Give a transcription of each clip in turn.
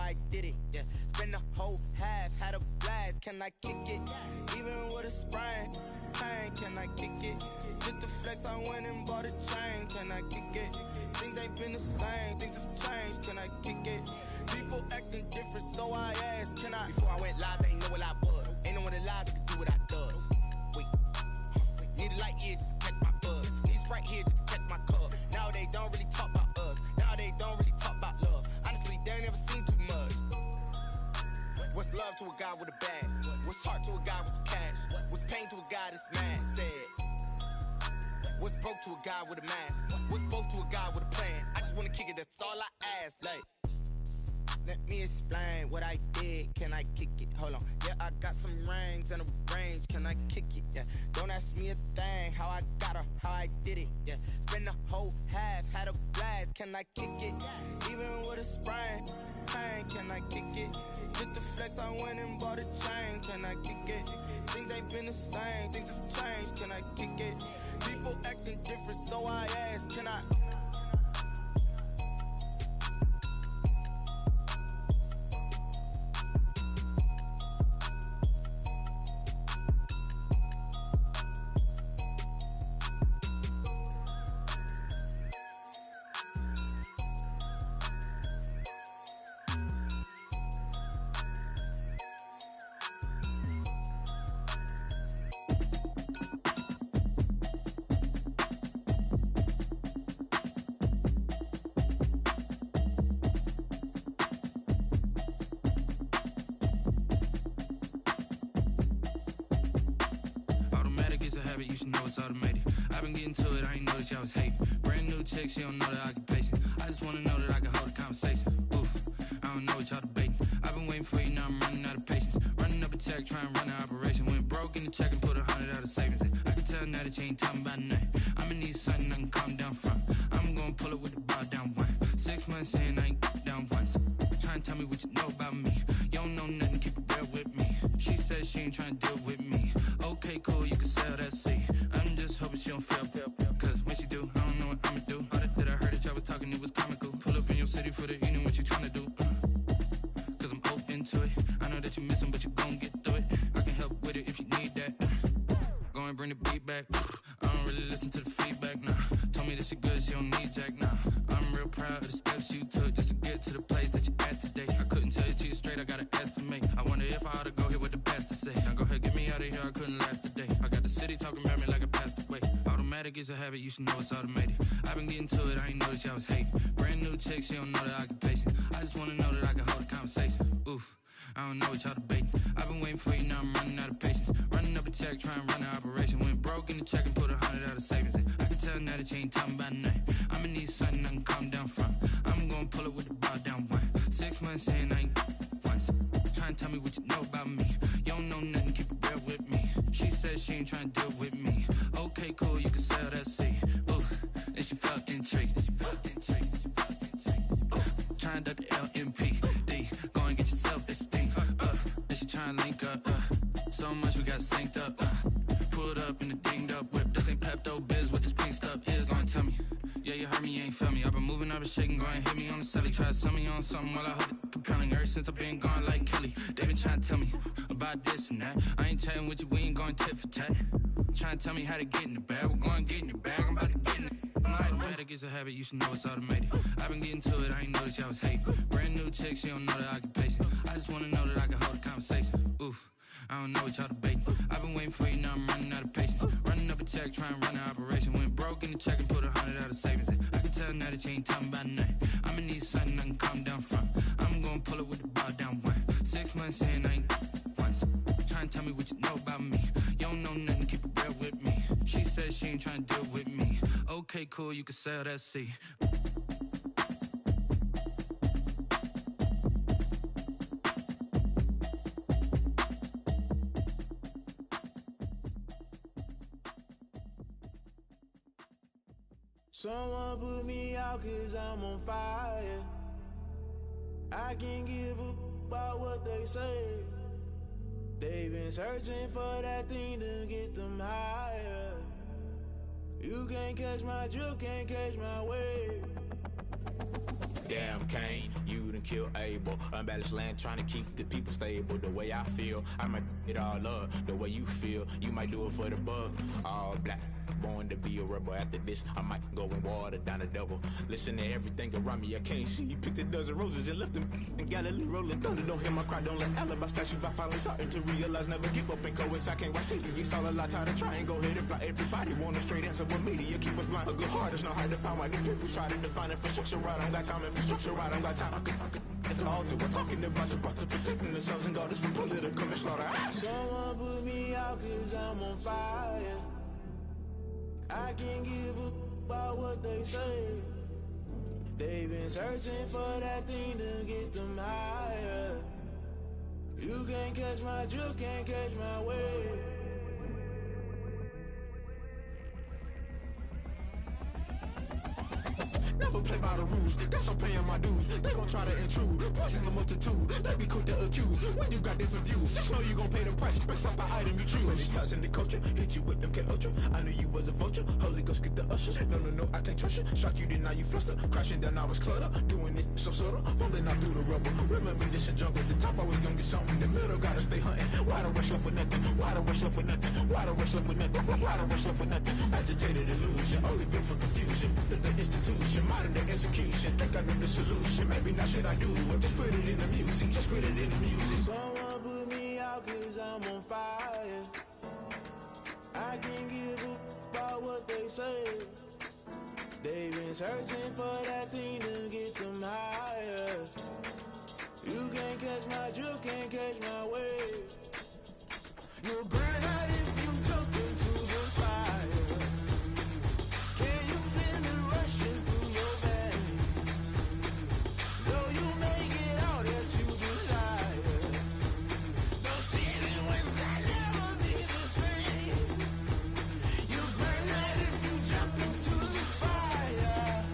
I did it, yeah. Spend the whole half, had a blast, can I kick it? Even with a sprain, pain, can I kick it? Just to flex, I went and bought a chain, can I kick it? Things ain't been the same, things have changed, can I kick it? People acting different, so I asked, can I? Before I went live, they ain't know what I was. Ain't no one alive that could do what I does. Wait, need a light here just to catch my buzz. Need Sprite here just to catch my cup. Now they don't really talk about us. Now they don't really talk about love. Honestly, they ain't never seen too much. What's love to a guy with a bag? What's heart to a guy with some cash? What's pain to a guy that's mad? Said. What's broke to a guy with a mask? What's both to a guy with a plan? I just wanna kick it, that's all I ask. Like, let me explain what I did. Can I kick it? Hold on. Yeah, I got some rings and a range. Can I kick it? Yeah. Don't ask me a thing. How I got her, how I did it. Yeah. Spend the whole half, had a blast. Can I kick it? Even with a sprain, pain. Can I kick it? Just to flex, I went and bought a chain. Can I kick it? Things ain't been the same. Things have changed. Can I kick it? People acting different, so I ask. Can I? I was hating. Brand new chick, she don't know the occupation. I just wanna know that I can hold a conversation. Oof, I don't know what y'all debating. I've been waiting for you, now I'm running out of patience. Running up a check, trying to run an operation. Went broke in the check and put 100 out of savings in. I can tell now that you ain't talking about nothing. I'ma need something I can calm down from. I'm gonna pull it with the bar down one. 6 months in, I ain't down once. Trying to tell me what you know about me. You don't know nothing, keep it real with me. She says she ain't trying to deal with me. Okay, cool, you can sell that seat. I'm just hoping she don't feel. Cause when she do, I don't know what I'ma do. All that I heard that y'all was talking, it was comical. Pull up in your city for the evening, what you tryna do? Cause I'm open to it. I know that you miss him, but you gon' get through it. I can help with it if you need that. Go and bring the beat back. I don't really listen to the feedback, nah. Told me that she good, she don't need jack, nah. I'm real proud of the steps you took just to get to the place that you at today. I couldn't tell you to you straight, I gotta estimate. I wonder if I ought to go here with the best to say. Now go ahead, get me out of here, I couldn't last a day. I got the city talking about me like I passed away. Automatic is a habit, you should know it's automated. I've been getting to it, I ain't noticed y'all was hating. Brand new chick, she don't know the occupation. I just wanna know that I can hold a conversation. Oof, I don't know what y'all debating. I've been waiting for you, now I'm running out of patience. Running up a check, trying to run an operation. Went broke in the check and put 100 out of savings in. I can tell now that you ain't talking about nothing. I'ma need something I can calm down from. I'm gonna pull it with the bar down one. 6 months in, I ain't once. Trying to tell me what you know about me. You don't know nothing, keep it real with me. She says she ain't trying to deal with me. Okay, cool, you can sell that seat. Ooh, and she felt intrigued. Trying to duck the LMPD. Go and get your self-esteem. And she trying to link up. So much we got synced up. Pulled up in the dinged up whip. This ain't Pepto-Biz, what this pink stuff is. Gonna tell me. Yeah, you heard me, you ain't felt me. I've been moving, I've been shaking, go and hit me on the celly. Try to sell me on something while I hold it compelling. Ever since I've been gone like Kelly, they been trying to tell me about this and that. I ain't chatting with you, we ain't going tit for tat. Trying to tell me how to get in the bag. We're going to get in your bag, I'm about to get in it. I'm like, automatic is a habit, you should know it's automated. I've been getting to it, I ain't noticed y'all was hating. Brand new chick, she don't know the occupation. I just wanna know that I can hold a conversation. Oof, I don't know what y'all debating. I've been waiting for you, now I'm running out of patience. Running up a check, trying to run an operation. Went broke in the check and put 100 out of savings in. I can tell now that you ain't talking about nothing. I'ma need something I can calm down from. I'm gonna pull it with the bar down one. 6 months in, I ain't once. Trying to tell me what you know about me. You don't know nothing, keep it real with me. She says she ain't trying to deal with me. Okay, cool, you can sell that seat. Someone put me out cause I'm on fire. I can't give a about what they say. They've been searching for that thing to get them higher. You can't catch my drift, can't catch my wave. Damn Cain, you done killed Abel. Unbalanced land trying to keep the people stable. The way I feel, I might it all up. The way you feel, you might do it for the bug. All black, born to be a rebel. After this, I might go and water down the devil. Listen to everything around me, I can't see. Picked a dozen roses and left them in Galilee rolling thunder. Don't hear my cry, don't let alibis pass you. I finally starting to realize, never give up and coincide. I can't watch TV, it's all a lot. Tired of trying, go ahead and fly. Everybody want a straight answer, but media keep us blind. A good heart is not hard to find. Why the people try to define infrastructure right? I don't got time, infrastructure right? I don't got time. I could talk to. We're talking about you, about to protecting the sons and daughters from political slaughter. Someone put me out 'cause I'm on fire. I can't give up about what they say. They've been searching for that thing to get them higher. You can't catch my drift, can't catch my wave. Never play by the rules, guess I'm paying my dues. They gon' try to intrude, poison the multitude. They be quick to accuse, when you got different views. Just know you gon' pay the price, based off the item you choose. Many times in the culture, hit you with MK Ultra. I knew you was a vulture, Holy Ghost get the ushers. No, I can't trust you. Shock you, then now you fluster. Crashing down, I was cluttered. Doing this so subtle, fumbling out through the rubble. Remember this in jungle, the top always gonna get something. In the middle, gotta stay hunting. Why the rush left for nothing? Why the rush left for nothing? Why the rush left for nothing? Why the rush left for nothing? Agitated illusion, only built for confusion. The institution, modern day execution. Think I know the solution, maybe not should I do it. Just put it in the music, just put it in the music. Someone put me out 'cause I'm on fire. I can't give up about what they say. They've been searching for that thing to get them higher. You can't catch my drift, can't catch my wave. You'll burn out if you jump into the fire. Can you feel it rushing through your veins? Though you make it all that you desire. No ceiling wins that never be the same. You burn out if you jump into the fire.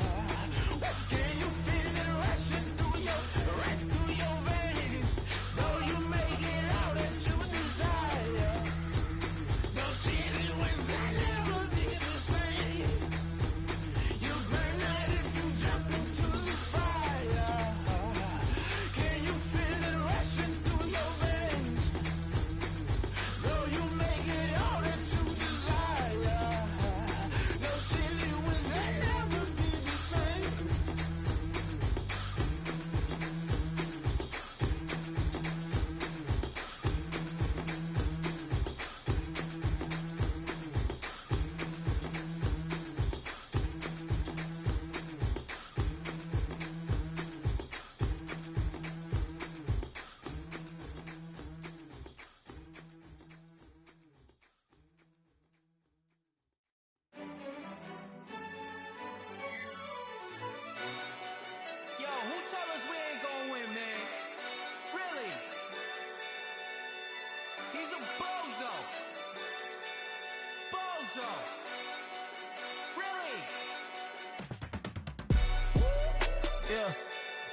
Can you feel it rushing through your veins? Though you make it all that you desire. No ceiling wins that never be the same. You burn out if you jump into the fire. Can you feel it rushing through your veins? Though you make it all that you desire. No silly wins that never be the same. Yo, who told us we ain't gonna win, man? Really? He's a bozo. Bozo. Really? Yeah,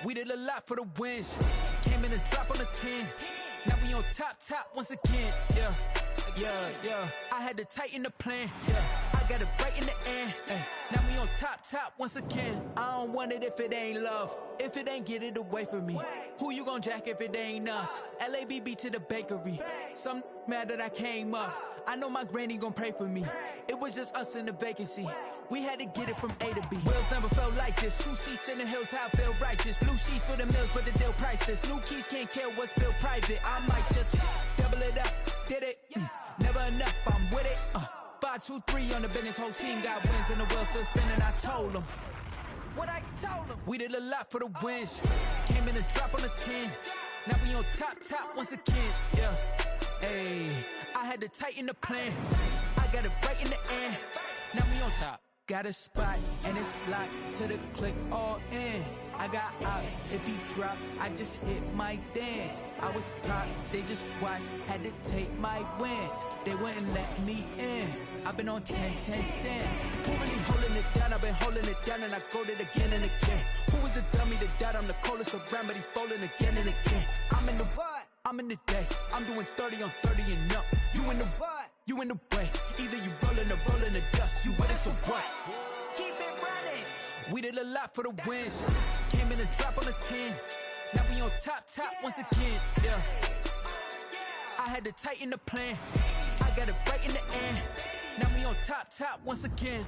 we did a lot for the wins. Came in a drop on a 10. Now we on top once again. Yeah. I had to tighten the plan. Yeah, I got it right in the end. Now we on top once again. I don't want it if it ain't love. If it ain't, get it away from me. Who you gon' jack if it ain't us? LABB to the bakery. Some mad that I came up. I know my granny gon' pray for me. It was just us in the vacancy. We had to get it from A to B. Wheels never felt like this. 2 seats in the hills, how I feel righteous. Blue sheets for the mills, but the deal priceless. New keys can't care what's built private. I might just double it up. Did it? Never enough, I'm with it. 5, 2, 3 on the business. Whole team got wins and the wheels still spinning. I told them what I told them. We did a lot for the wins. Came in a drop on a 10. Now we on top once again. Yeah. Hey, I had to tighten the plan. I got it right in the end. Now we on top. Got a spot and it's locked to the click all in. I got ops, if he drop, I just hit my dance. I was top, they just watched, had to take my wins. They wouldn't let me in. I've been on 10 cents. Who really holding it down? I've been holding it down and I go it again and again. Who was the dummy that died? I'm the coldest around, but he folding again and again. I'm in the what? I'm in the day. I'm doing 30 on 30 and up. You in the what? You in the way. Either you rolling or rolling the dust. You with us or what? Keep it running. We did a lot for the wins. Came in a drop on a 10. Now we on top once again. Yeah. I had to tighten the plan. I got it right in the end. Now we on top once again.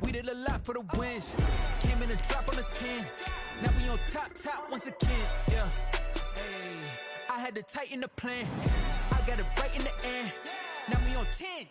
We did a lot for the wins. Came in a drop on a 10. Now we on top once again. Yeah. Hey. I had to tighten the plan. I got it right in the end. Now we on 10.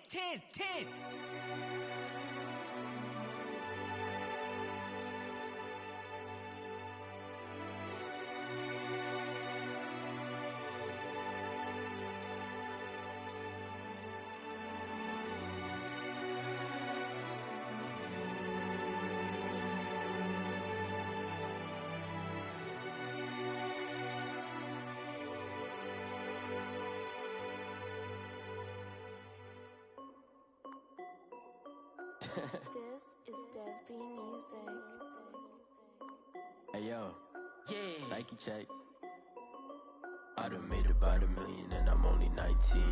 This is Dev B Music. Hey yo, yeah, Nike check. I done made about $1 million and I'm only 19.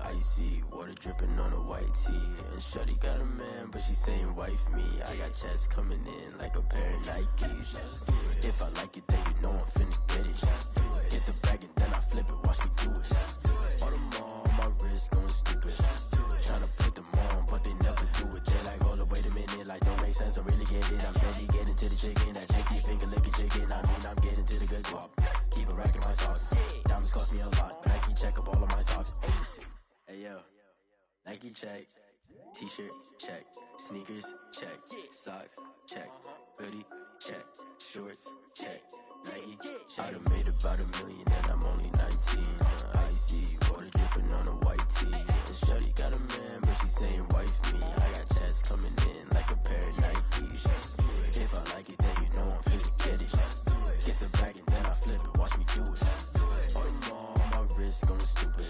Icy water dripping on a white tee. And shorty got a man, but she saying wife me. I got checks coming in like a pair of Nikes. If I like it, then you know I'm finna get it. Get the bag and then I flip it, watch me do it. All them on my wrist going stupid. Tryna put them on, but they never do it. They like, hold up, wait a minute, like don't make sense, don't really get it. I'm steady getting to the chicken, that tricky finger licking chicken. I mean, I'm getting to the good guap. Keep a rack in my sauce. Diamonds cost me a lot. Nike check up all of my stocks. Hey yo, Nike check. T-shirt check. Sneakers check. Socks check. Hoodie check. Shorts check. Nike I done made about $1 million and I'm only 19. Icy water dripping on a white tee. And shorty got a man, but she saying wife me. I got checks coming in like a pair of Nikes. If I like it, then you know I'm finna get it. Get the bag and then I flip it, watch me do it. All them on my wrist going stupid.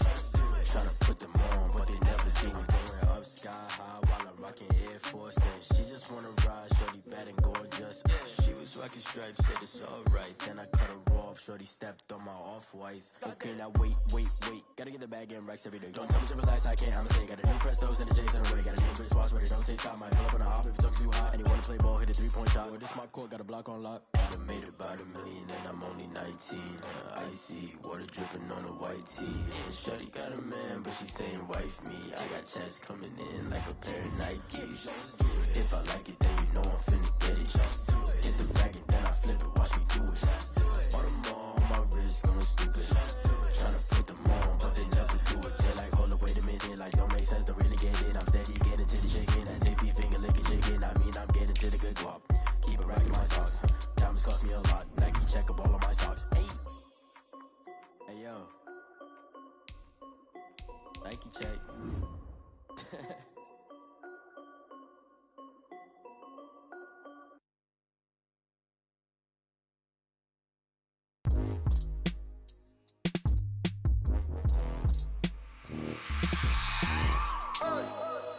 Tryna put them on, but they never do it. Going up sky high while I'm rocking Air Force. And she just wanna ride, shorty bad and gorgeous. She was rocking stripes, said it's alright. Then I cut her off, shorty stepped on my off-whites. Okay, now wait. Gotta get the bag and racks every day. Don't tell me to relax, I can't, I'ma say. Got a new Prestos and a J's in the way. Got a new wristwatch, but it don't take time. Might pull up on a hop if it's too hot. And you wanna play ball, hit a 3-point shot. Or this my court, got a block on lock. I done made about $1 million and I'm only 19. Icy water dripping on a white tee. And shorty got a man, but she saying wife me. I got checks coming in like a pair of Nikes. If I like it, then you know I'm finna get it. Hit the bag and then I flip it, watch me do it. All them on my wrist going stupid. Tryna put them on, but they never do it. They're like, hold up, wait a minute, like don't make sense, don't really get it. I'm steady getting to the chicken, that tasty finger licking chicken. I mean, I'm getting to the good guap. Keep a rack in my socks. Diamonds cost me a lot. Nike check up all of my stocks. Hey yo, Nike check.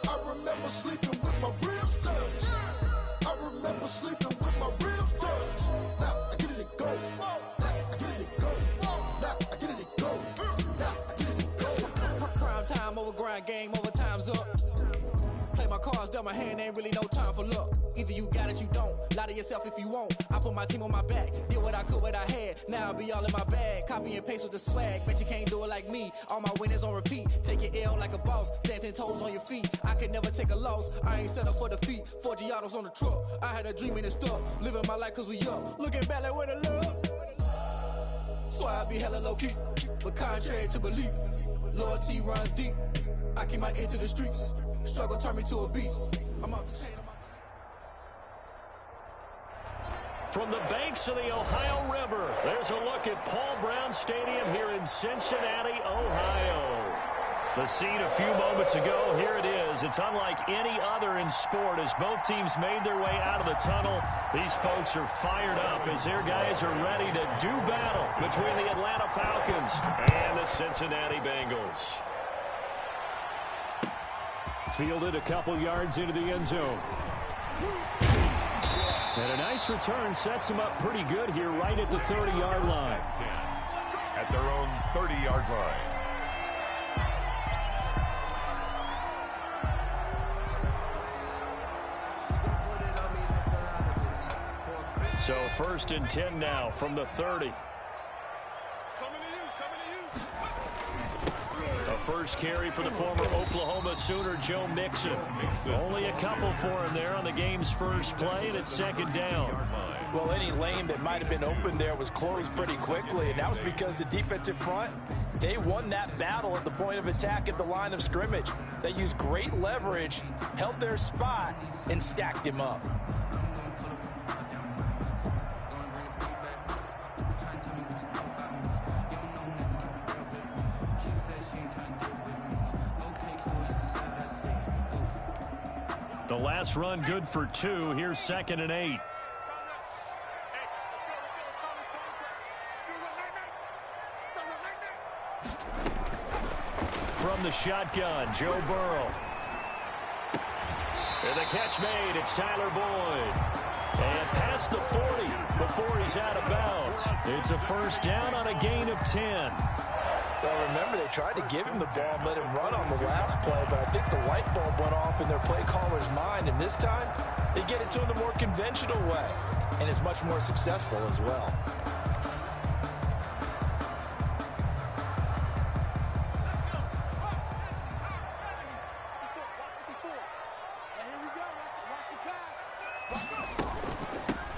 I remember sleeping with my ribs touched. I remember sleeping with my ribs touched. Now I get it to go. Now I get it to go. Now I get it to go. Now I get it to go. Prime time over grind game, over time's up. Play my cards, dealt my hand, ain't really no time for luck. Either you got it, you don't. Lie to yourself if you won't. I put my team on my back, did what I could, what I had. Now I'll be all in my bag. Copy and paste with the swag. Bet you can't do it like me. All my winners on repeat. Take your L like a boss. Stand 10 toes on your feet. I could never take a loss. I ain't set up for defeat. 4 Giottos on the truck. I had a dream and it stuck. Living my life cause we up. Looking back like where the love. So I be hella low key. But contrary to belief, loyalty runs deep. I keep my ear to the streets. Struggle turned me to a beast. I'm off the chain. From the banks of the Ohio River, there's a look at Paul Brown Stadium here in Cincinnati, Ohio. The scene a few moments ago, here it is. It's unlike any other in sport as both teams made their way out of the tunnel. These folks are fired up as their guys are ready to do battle between the Atlanta Falcons and the Cincinnati Bengals. Fielded a couple yards into the end zone. And a nice return sets them up pretty good here right at the 30-yard line. At their own 30-yard line. So 1st and 10 now from the 30. A first carry for the former Oklahoma Sooner, Joe Mixon. Only a couple for him there on the game's first play, and it's 2nd down. Well, any lane that might have been open there was closed pretty quickly, and that was because the defensive front, they won that battle at the point of attack at the line of scrimmage. They used great leverage, held their spot, and stacked him up. The last run good for 2. Here's 2nd and 8. From the shotgun, Joe Burrow. And the catch made. It's Tyler Boyd. And past the 40 before he's out of bounds. It's a first down on a gain of 10. Well, remember, they tried to give him the ball and let him run on the last play, but I think the light bulb went off in their play caller's mind, and this time they get it to him the more conventional way, and is much more successful as well.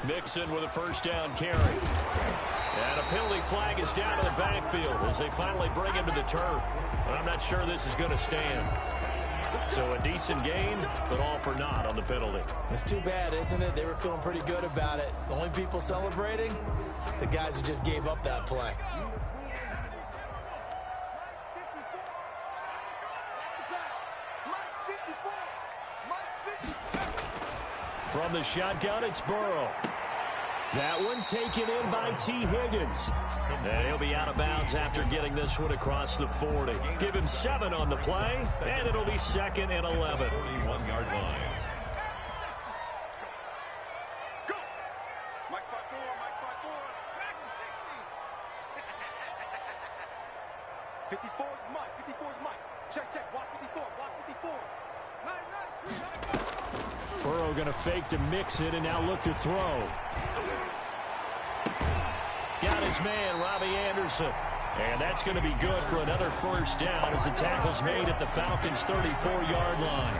Mixon with a first down carry. And a penalty flag is down to the backfield as they finally bring him to the turf. I'm not sure this is going to stand. So a decent gain, but all for naught on the penalty. It's too bad, isn't it? They were feeling pretty good about it. The only people celebrating, the guys who just gave up that play. From the shotgun, it's Burrow. That one taken in by T. Higgins. And he'll be out of bounds after getting this one across the 40. Give him 7 on the play, and it'll be 2nd and 11. 41-yard line. Go! Mike 5-4, Mike 5-4. 54 is Mike, 54 is Mike. Check, check, watch 54, watch 54. Nice. Burrow going to fake to mix it and now look to throw. Got his man, Robbie Anderson. And that's going to be good for another first down as the tackle's made at the Falcons' 34-yard line.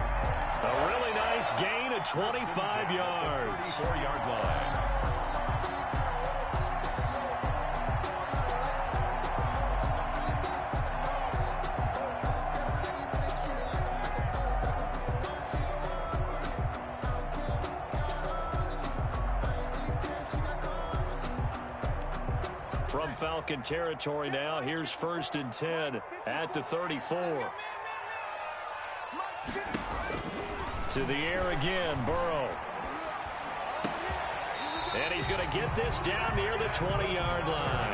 A really nice gain of 25 yards. 34-yard line. From Falcon territory now, here's 1st and 10 at the 34. To the air again, Burrow. And he's going to get this down near the 20-yard line.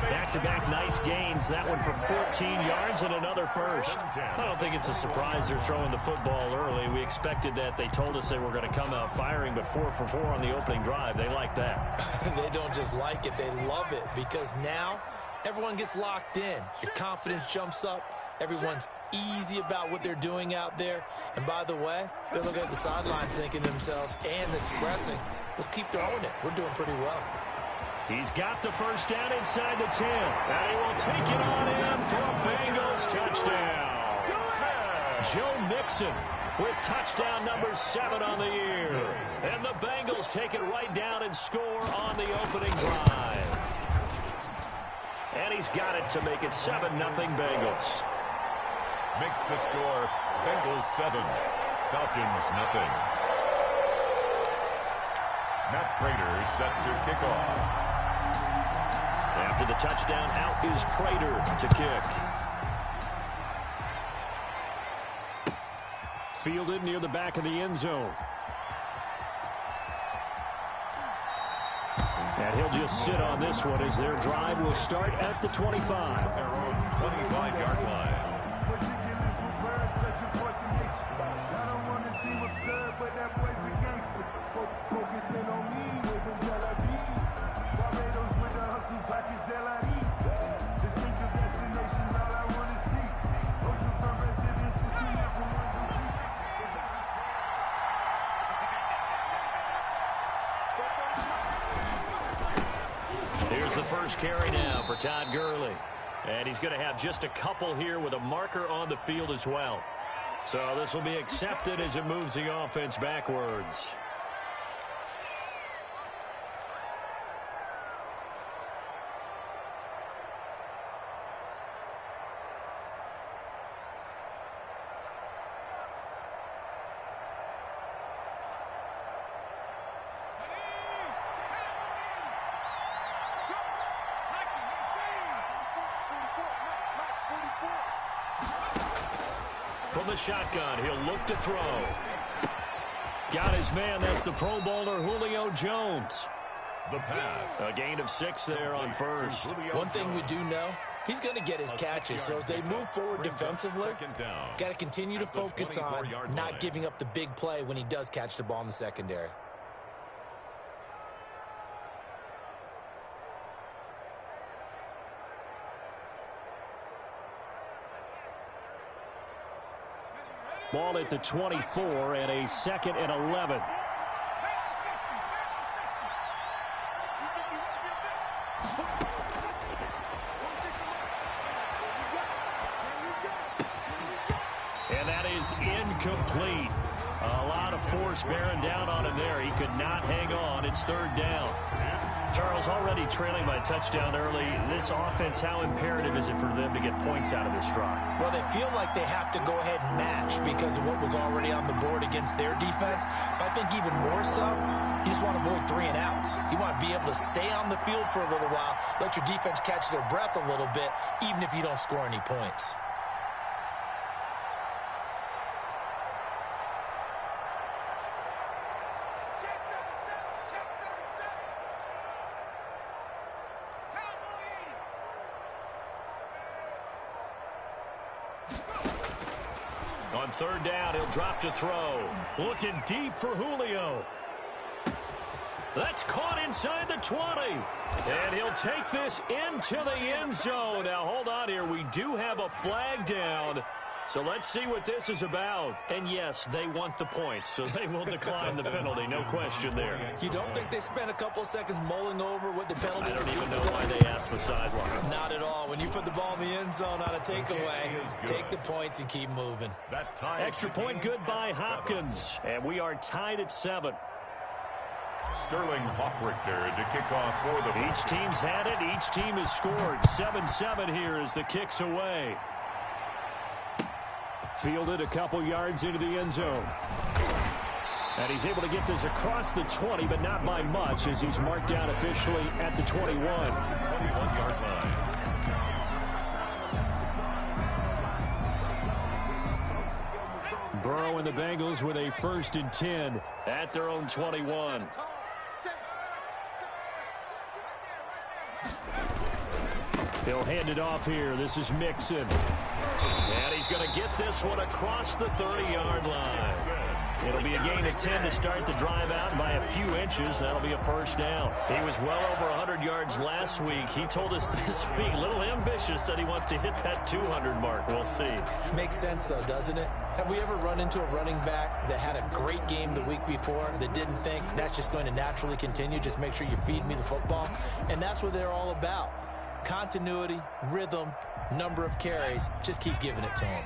Back-to-back nice gains. That one for 14 yards and another first. I don't think it's a surprise they're throwing the football early. We expected that. They told us they were going to come out firing, but 4 for 4 on the opening drive. They like that. They don't just like it, they love it, because now everyone gets locked in. Your confidence jumps up. Everyone's easy about what they're doing out there. And by the way, they're looking at the sideline thinking to themselves and expressing, let's keep throwing it. We're doing pretty well. He's got the first down inside the 10. And he will take it on in for a Bengals touchdown. Joe Mixon with touchdown number 7 on the year. And the Bengals take it right down and score on the opening drive. And he's got it to make it 7-0 Bengals. Makes the score Bengals 7, Falcons nothing. Matt Prater set to kick off. After the touchdown, out is Prater to kick. Fielded near the back of the end zone. And he'll just sit on this one as their drive will start at the 25. Their own 25-yard line. first carry now for Todd Gurley. And he's going to have just a couple here with a marker on the field as well. So this will be accepted as it moves the offense backwards. From the shotgun, he'll look to throw. Got his man. That's the Pro Bowler Julio Jones. The pass. A gain of 6 there on first. One thing we do know, he's going to get his catches. So as they move forward defensively, got to continue to focus on not giving up the big play when he does catch the ball in the secondary. Ball at the 24 and a 2nd and 11. And that is incomplete. A lot of force bearing down on him there. He could not hang on. It's 3rd down. Charles, already trailing by a touchdown early. This offense, how imperative is it for them to get points out of this drive? Well, they feel like they have to go ahead and match because of what was already on the board against their defense. But I think even more so, you just want to avoid 3 and outs. You want to be able to stay on the field for a little while, let your defense catch their breath a little bit, even if you don't score any points. On 3rd down, he'll drop to throw. Looking deep for Julio. That's caught inside the 20. And he'll take this into the end zone. Now, hold on here. We do have a flag down. So let's see what this is about. And yes, they want the points, so they will decline the penalty. No question there. You don't think they spent a couple of seconds mulling over what the penalty? I don't even know why they asked the sideline. Not at all. When you put the ball in the end zone on a takeaway, take the points and keep moving. Extra point good by Hopkins. And we are tied at 7. Sterling Hawkrichter to kick off for the... Each team's had it. Each team has scored. 7-7 here as the kick's away. Fielded a couple yards into the end zone. And he's able to get this across the 20, but not by much, as he's marked down officially at the 21. 21-yard line. Burrow and the Bengals with a 1st and 10 at their own 21. He'll hand it off here. This is Mixon. And he's going to get this one across the 30-yard line. It'll be a gain of 10 to start the drive out by a few inches. That'll be a 1st down. He was well over 100 yards last week. He told us this week, a little ambitious, that he wants to hit that 200 mark. We'll see. Makes sense, though, doesn't it? Have we ever run into a running back that had a great game the week before that didn't think that's just going to naturally continue? Just make sure you feed me the football. And that's what they're all about. Continuity, rhythm, number of carries. Just keep giving it to him.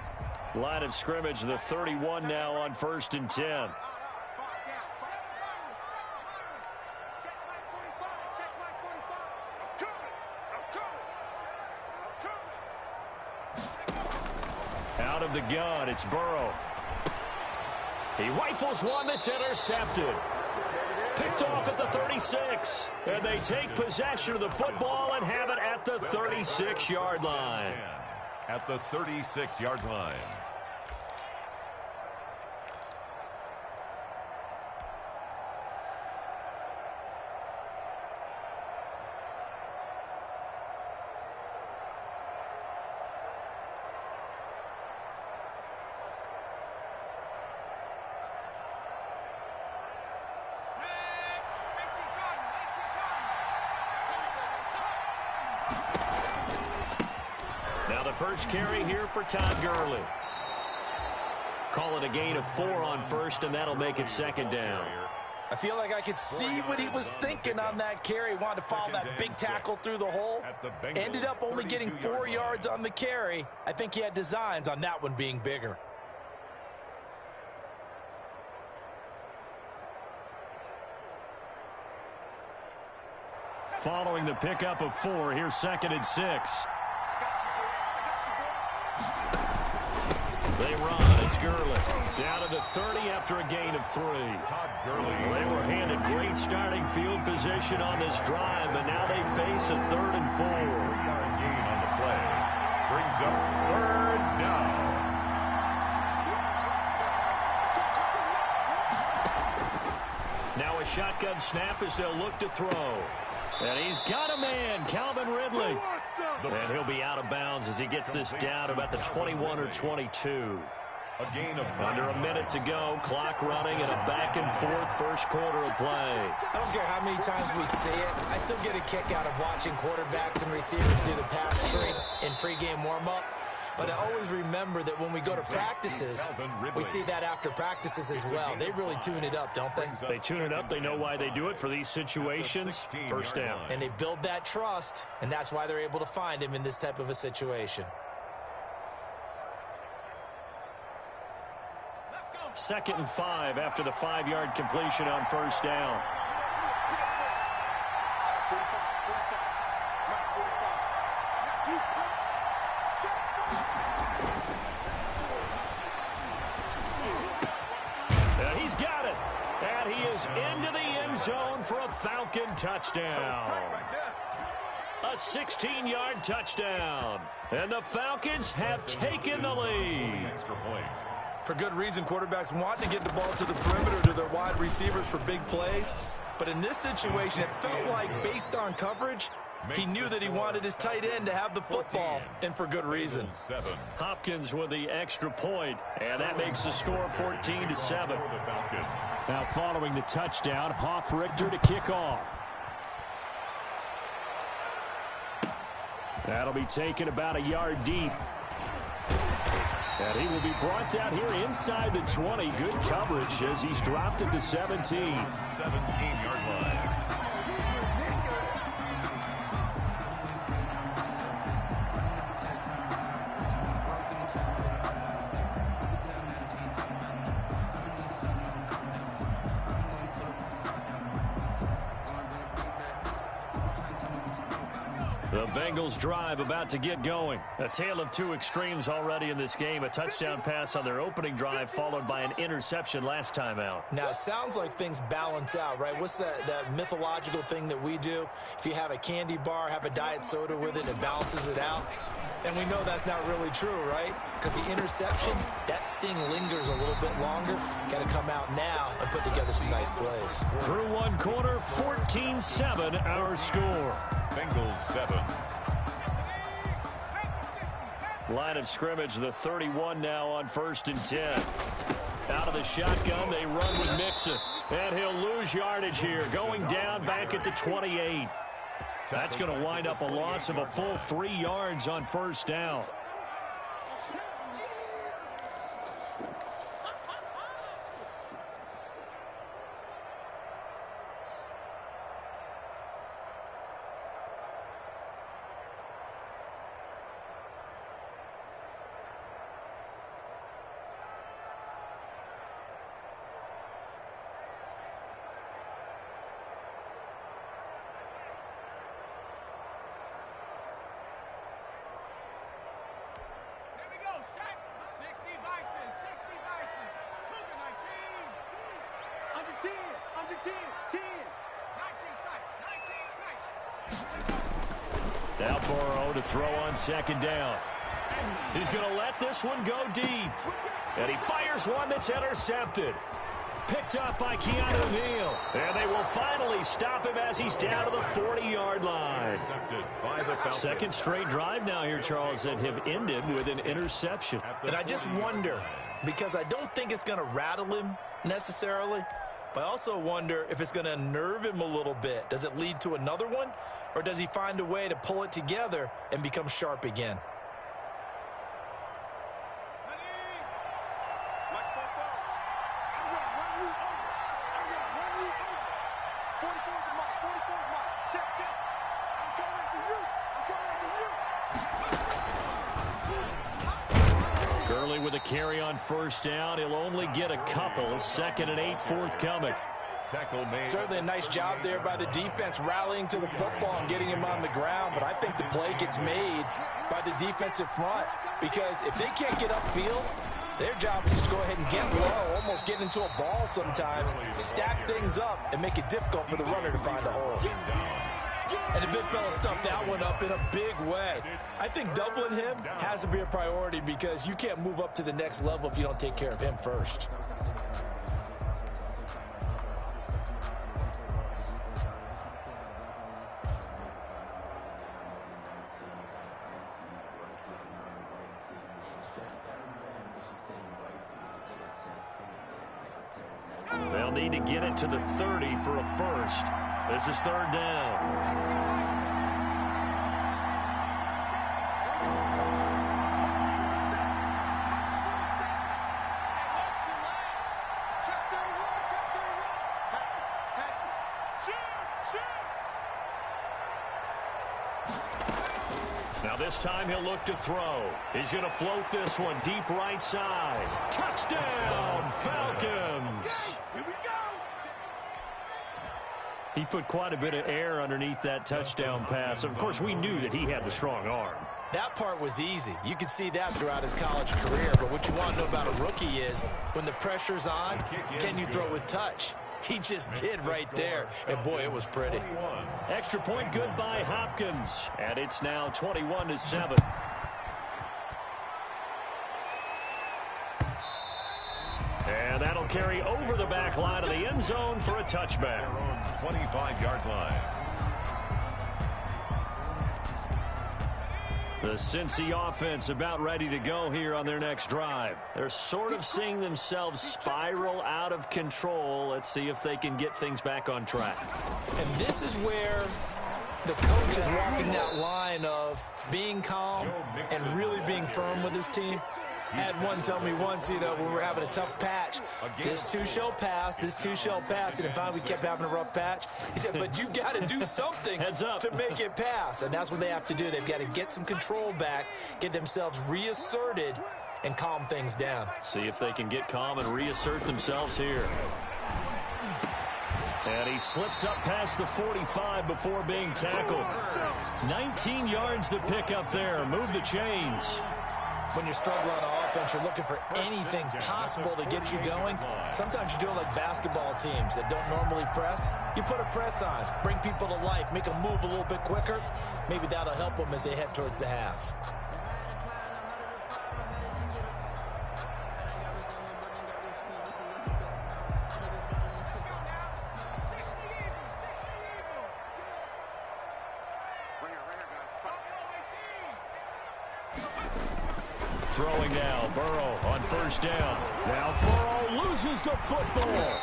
Line of scrimmage, the 31 now on 1st and 10. Out of the gun, it's Burrow. He rifles one that's intercepted. Picked off at the 36. And they take possession of the football and have it at the 36-yard line. At the 36-yard line. Now the first carry here for Todd Gurley. Call it a gain of 4 on 1st, and that'll make it 2nd down. I feel like I could see what he was thinking on that carry. Wanted to follow that big tackle through the hole. Ended up only getting 4 yards on the carry. I think he had designs on that one being bigger. Following the pickup of 4, here's 2nd and 6. They run. It's Gurley. Down to the 30 after a gain of 3. Todd Gurley. They were handed great starting field position on this drive, but now they face a 3rd and 4. 3-yard gain on the play. Brings up 3rd down. Now a shotgun snap as they'll look to throw. And he's got a man, Calvin Ridley. And he'll be out of bounds as he gets this down to about the 21 or 22. A gain of under a minute to go, clock running, and a back-and-forth first quarter of play. I don't care how many times we see it. I still get a kick out of watching quarterbacks and receivers do the pass tree in pregame warm-up. But I always remember that when we go to practices, we see that after practices as well. They really tune it up, don't they? They tune it up. They know why they do it for these situations. First down. And they build that trust, and that's why they're able to find him in this type of a situation. 2nd and 5 after the 5-yard completion on first down. And he's got it. And he is into the end zone for a Falcon touchdown. A 16-yard touchdown. And the Falcons have taken the lead. extra point. For good reason, quarterbacks want to get the ball to the perimeter to their wide receivers for big plays. But in this situation, it felt like, based on coverage, he knew that he wanted his tight end to have the football, and for good reason. Hopkins with the extra point, and that makes the score 14-7. Now following the touchdown, Hoff-Richter to kick off. That'll be taken about a yard deep. And he will be brought down here inside the 20. Good coverage as he's dropped at the 17. 17-yard line. The Bengals drive about to get going. A tale of two extremes already in this game. A touchdown pass on their opening drive followed by an interception last time out. Now, it sounds like things balance out, right? What's that mythological thing that we do? If you have a candy bar, have a diet soda with it, it balances it out. And we know that's not really true, right? Because the interception, that sting lingers a little bit longer. Got to come out now and put together some nice plays. Through one quarter, 14-7 our score. Bengals 7. Line of scrimmage, the 31 now on 1st and 10. Out of the shotgun, they run with Mixon. And he'll lose yardage here, going down back at the 28. That's going to wind up a loss of a full 3 yards on first down. Now Burrow to throw on 2nd down. He's going to let this one go deep. And he fires one that's intercepted. Picked up by Keanu Neal. And they will finally stop him as he's down to the 40-yard line. Second straight drive now here, Charles, that have ended with an interception. And I just wonder, because I don't think it's going to rattle him necessarily, but I also wonder if it's going to unnerve him a little bit. Does it lead to another one? Or does he find a way to pull it together and become sharp again? Gurley with a carry on first down. He'll only get a couple. 2nd and 8 forthcoming. Certainly a nice job there by the defense rallying to the football and getting him on the ground. But I think the play gets made by the defensive front, because if they can't get upfield, their job is to go ahead and get low, almost get into a ball sometimes, stack things up, and make it difficult for the runner to find a hole. And the big fella stuffed that one up in a big way. I think doubling him has to be a priority, because you can't move up to the next level if you don't take care of him first. They'll need to get it to the 30 for a first. This is 3rd down. Now this time he'll look to throw. He's going to float this one deep right side. Touchdown, Falcons! He put quite a bit of air underneath that touchdown pass. Of course, we knew that he had the strong arm. That part was easy. You could see that throughout his college career. But what you want to know about a rookie is, when the pressure's on, can you throw with touch? He just did right there. And, boy, it was pretty. Extra point good by Hopkins. And it's now 21-7. And that'll carry over the back line of the end zone for a touchback. 25-yard line. The Cincy offense about ready to go here on their next drive. They're sort of seeing themselves spiral out of control. Let's see if they can get things back on track. And this is where the coach is walking that line of being calm and really being firm with his team. I had one tell me once, when we were having a tough patch, this too shall pass, this too shall pass. And finally we kept having a rough patch. He said, but you got to do something to make it pass. And that's what they have to do. They've got to get some control back, get themselves reasserted, and calm things down. See if they can get calm and reassert themselves here. And he slips up past the 45 before being tackled. 19 yards to pick up there. Move the chains. When you're struggling on offense, you're looking for anything possible to get you going. Sometimes you do it like basketball teams that don't normally press. You put a press on, bring people to life, make them move a little bit quicker. Maybe that'll help them as they head towards the half. Throwing now, Burrow on first down. Now Burrow loses the football.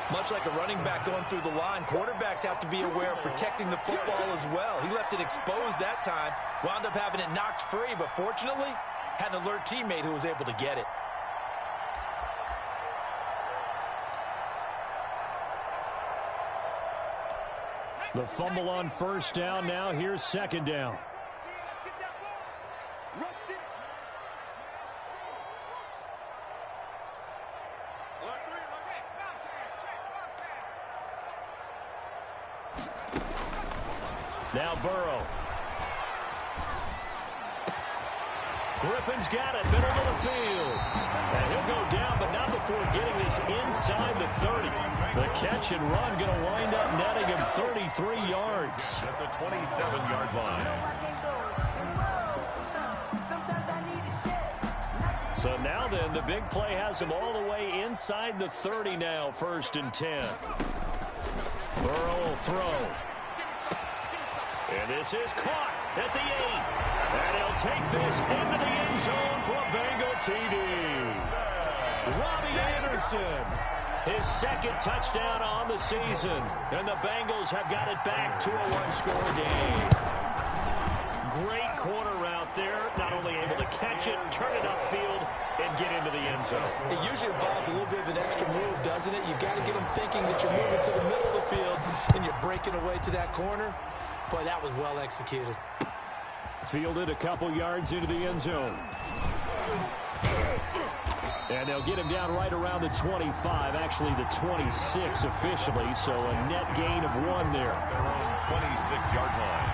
Much like a running back going through the line, quarterbacks have to be aware of protecting the football as well. He left it exposed that time, wound up having it knocked free, but fortunately, had an alert teammate who was able to get it. The fumble on first down. Now here's 2nd down. Now Burrow. Griffin's got it, middle of the field. And he'll go down, but not before getting this inside the 30. The catch and run going to wind up netting him 33 yards. At the 27-yard line. So now then, the big play has him all the way inside the 30 now, 1st and 10. Burrow will throw. And this is caught at the 8. And he'll take this into the end zone for a Bengal TD. Robbie Anderson, his 2nd touchdown on the season. And the Bengals have got it back to a one-score game. Great corner route there. Not only able to catch it, turn it upfield, and get into the end zone. It usually involves a little bit of an extra move, doesn't it? You've got to get them thinking that you're moving to the middle of the field and you're breaking away to that corner. Boy, that was well executed. Fielded a couple yards into the end zone. And they'll get him down right around the 25, actually the 26 officially, so a net gain of 1 there. Their own 26-yard line.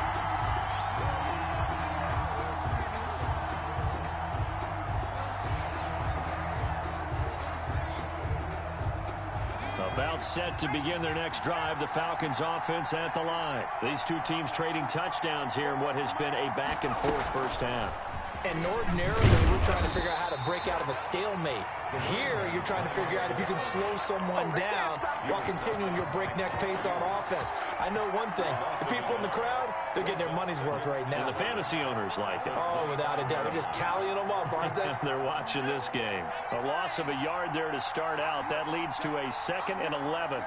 About set to begin their next drive, the Falcons offense at the line. These two teams trading touchdowns here in what has been a back-and-forth first half. And ordinarily, we're trying to figure out how to break out of a stalemate. Here, you're trying to figure out if you can slow someone down while continuing your breakneck pace on offense. I know one thing. The people in the crowd, they're getting their money's worth right now. And the fantasy owners like it. Oh, without a doubt. They're just tallying them up, aren't they? They're watching this game. A loss of a yard there to start out. That leads to a 2nd and 11. 47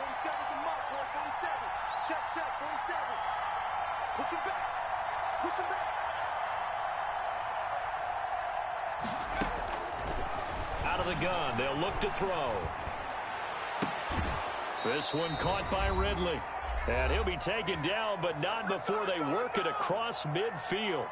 the mark, boy, 47. Check, 47. Push him back. Push him back. Out of the gun, they'll look to throw. This one caught by Ridley. And he'll be taken down, but not before they work it across midfield.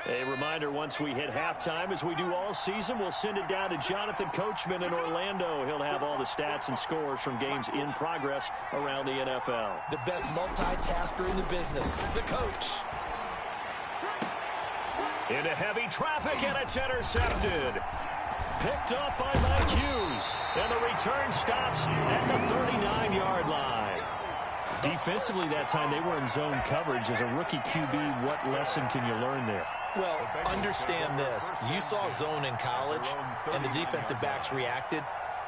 A reminder, once we hit halftime, as we do all season, we'll send it down to Jonathan Coachman in Orlando. He'll have all the stats and scores from games in progress around the NFL. The best multitasker in the business, the coach. Into heavy traffic, and it's intercepted. Picked up by Mike Hughes. And the return stops at the 39-yard line. Defensively that time, they were in zone coverage. As a rookie QB, what lesson can you learn there? Well, understand this. You saw zone in college, and the defensive backs reacted,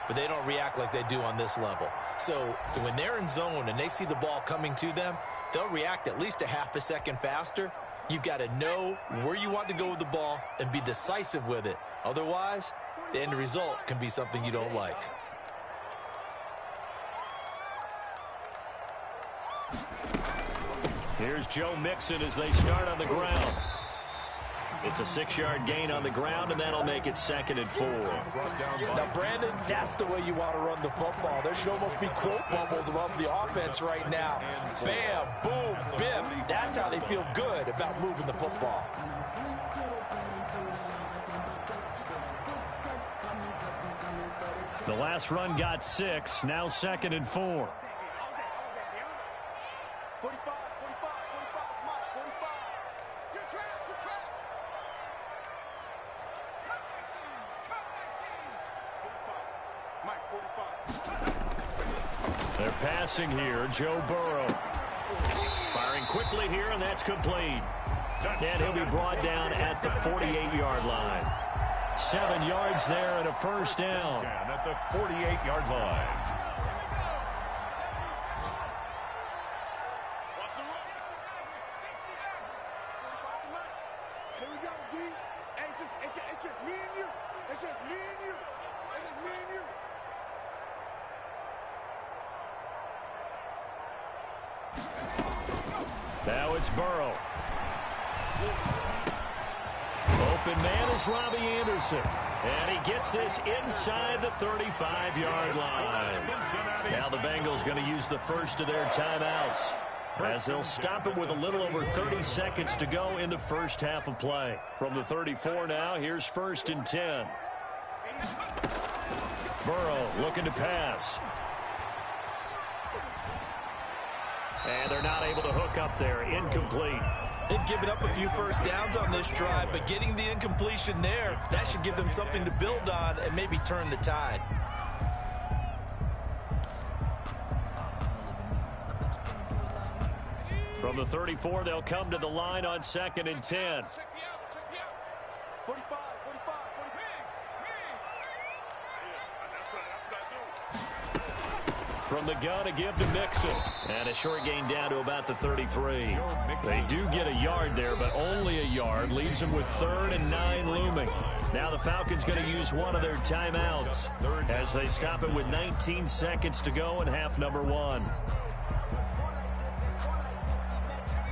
but they don't react like they do on this level. So when they're in zone and they see the ball coming to them, they'll react at least a half a second faster. You've got to know where you want to go with the ball and be decisive with it. Otherwise, the end result can be something you don't like. Here's Joe Mixon as they start on the ground. It's a 6-yard gain on the ground, and that'll make it 2nd and 4. Now, Brandon, that's the way you want to run the football. There should almost be quote bubbles above the offense right now. Bam, boom, biff. That's how they feel good about moving the football. The last run got 6, now 2nd and 4. 45. They're passing here. Joe Burrow. Firing quickly here, and that's complete. And he'll be brought down at the 48-yard line. 7 yards there and a first down. At the 48-yard line. Here we go, D. It's just me and you. It's just me and you. It's just me and you. Now it's Burrow. Open man is Robbie Anderson. And he gets this inside the 35-yard line. Now the Bengals going to use the first of their timeouts, as they'll stop it with a little over 30 seconds to go in the first half of play. From the 34 now, here's 1st and 10. Burrow looking to pass. And they're not able to hook up there. Incomplete. They've given up a few first downs on this drive, but getting the incompletion there, that should give them something to build on and maybe turn the tide. From the 34, they'll come to the line on 2nd and 10. 45. From the gun, a give to Mixon. And a short gain down to about the 33. They do get a yard there, but only a yard. Leaves them with 3rd and 9 looming. Now the Falcons going to use one of their timeouts as they stop it with 19 seconds to go in half number 1.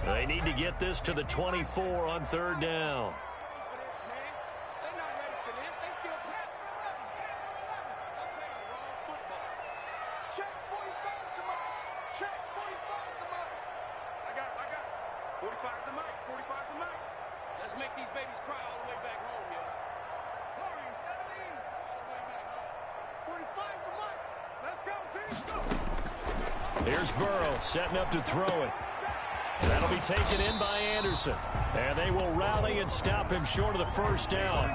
They need to get this to the 24 on 3rd down. 45's the mic. 45's the mic. Let's make these babies cry all the way back home, yo. Warrior 17. All the way back home. 45's the mic. Let's go, team. Go. Here's Burrow setting up to throw it. That'll be taken in by Anderson. And they will rally and stop him short of the first down.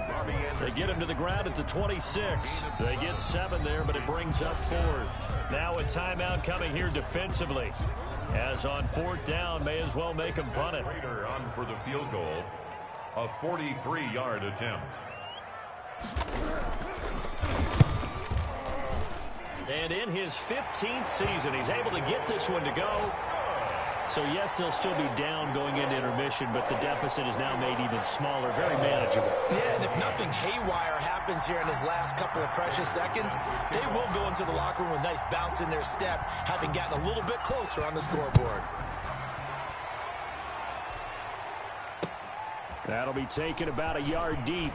They get him to the ground at the 26. They get 7 there, but it brings up 4th. Now a timeout coming here defensively. As on 4th down, may as well make him punt it. Raider on for the field goal. A 43-yard attempt. And in his 15th season, he's able to get this one to go. So, yes, they'll still be down going into intermission, but the deficit is now made even smaller, very manageable. Yeah, and if nothing haywire happens here in his last couple of precious seconds, they will go into the locker room with a nice bounce in their step, having gotten a little bit closer on the scoreboard. That'll be taken about a yard deep.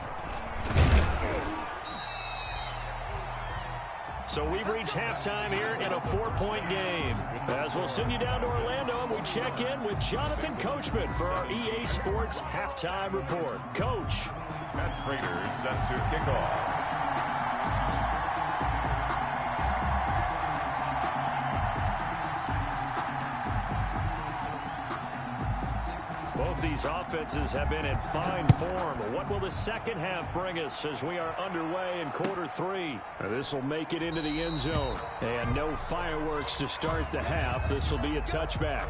So we've reached halftime here in a 4-point game. As we'll send you down to Orlando, and we check in with Jonathan Coachman for our EA Sports Halftime Report. Coach. Matt Prater set to kick off. Both these offenses have been in fine form. What will the second half bring us as we are underway in quarter 3? This will make it into the end zone. And no fireworks to start the half. This will be a touchback.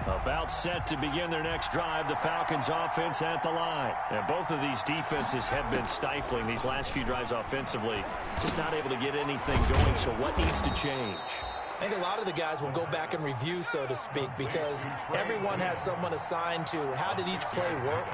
About set to begin their next drive, the Falcons offense at the line. And both of these defenses have been stifling these last few drives offensively. Just not able to get anything going, so what needs to change? I think a lot of the guys will go back and review, so to speak, because everyone has someone assigned to how did each play work.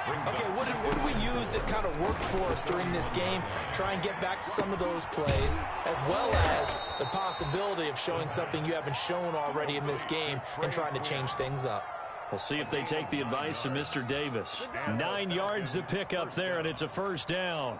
Okay, what did we use that kind of worked for us during this game? Try and get back to some of those plays, as well as the possibility of showing something you haven't shown already in this game and trying to change things up. We'll see if they take the advice of Mr. Davis. 9 yards to pick up there, and it's a first down.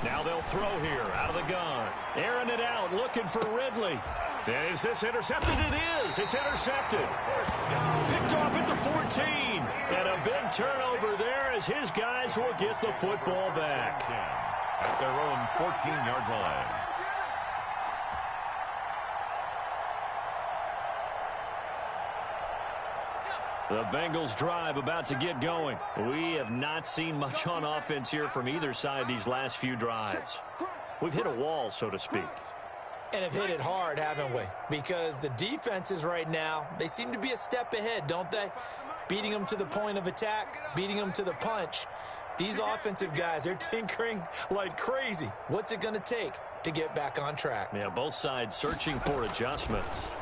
Now they'll throw here out of the gun. Airing it out, looking for Ridley. And is this intercepted? It is. It's intercepted. Picked off at the 14. And a big turnover there as his guys will get the football back. At their own 14-yard line. The Bengals drive about to get going. We have not seen much on offense here from either side these last few drives. We've hit a wall, so to speak. And have hit it hard, haven't we? Because the defenses right now, they seem to be a step ahead, don't they? Beating them to the point of attack, beating them to the punch. These offensive guys, they're tinkering like crazy. What's it going to take to get back on track? Yeah, both sides searching for adjustments.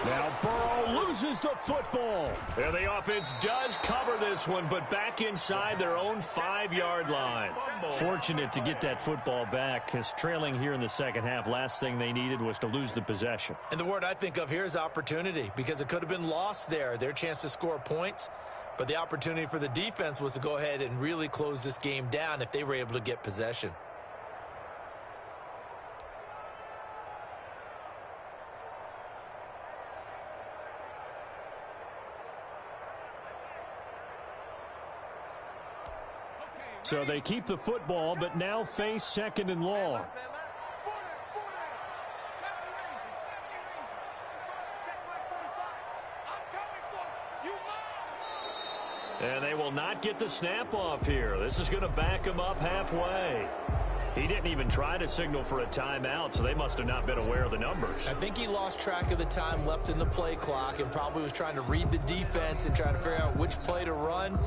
Now Burrow loses the football. And the offense does cover this one, but back inside their own 5-yard line. Fortunate to get that football back, because trailing here in the second half, last thing they needed was to lose the possession. And the word I think of here is opportunity, because it could have been lost there, their chance to score points. But the opportunity for the defense was to go ahead and really close this game down if they were able to get possession. So they keep the football, but now face second and long. And they will not get the snap off here. This is going to back him up halfway. He didn't even try to signal for a timeout, so they must have not been aware of the numbers. I think he lost track of the time left in the play clock and probably was trying to read the defense and trying to figure out which play to run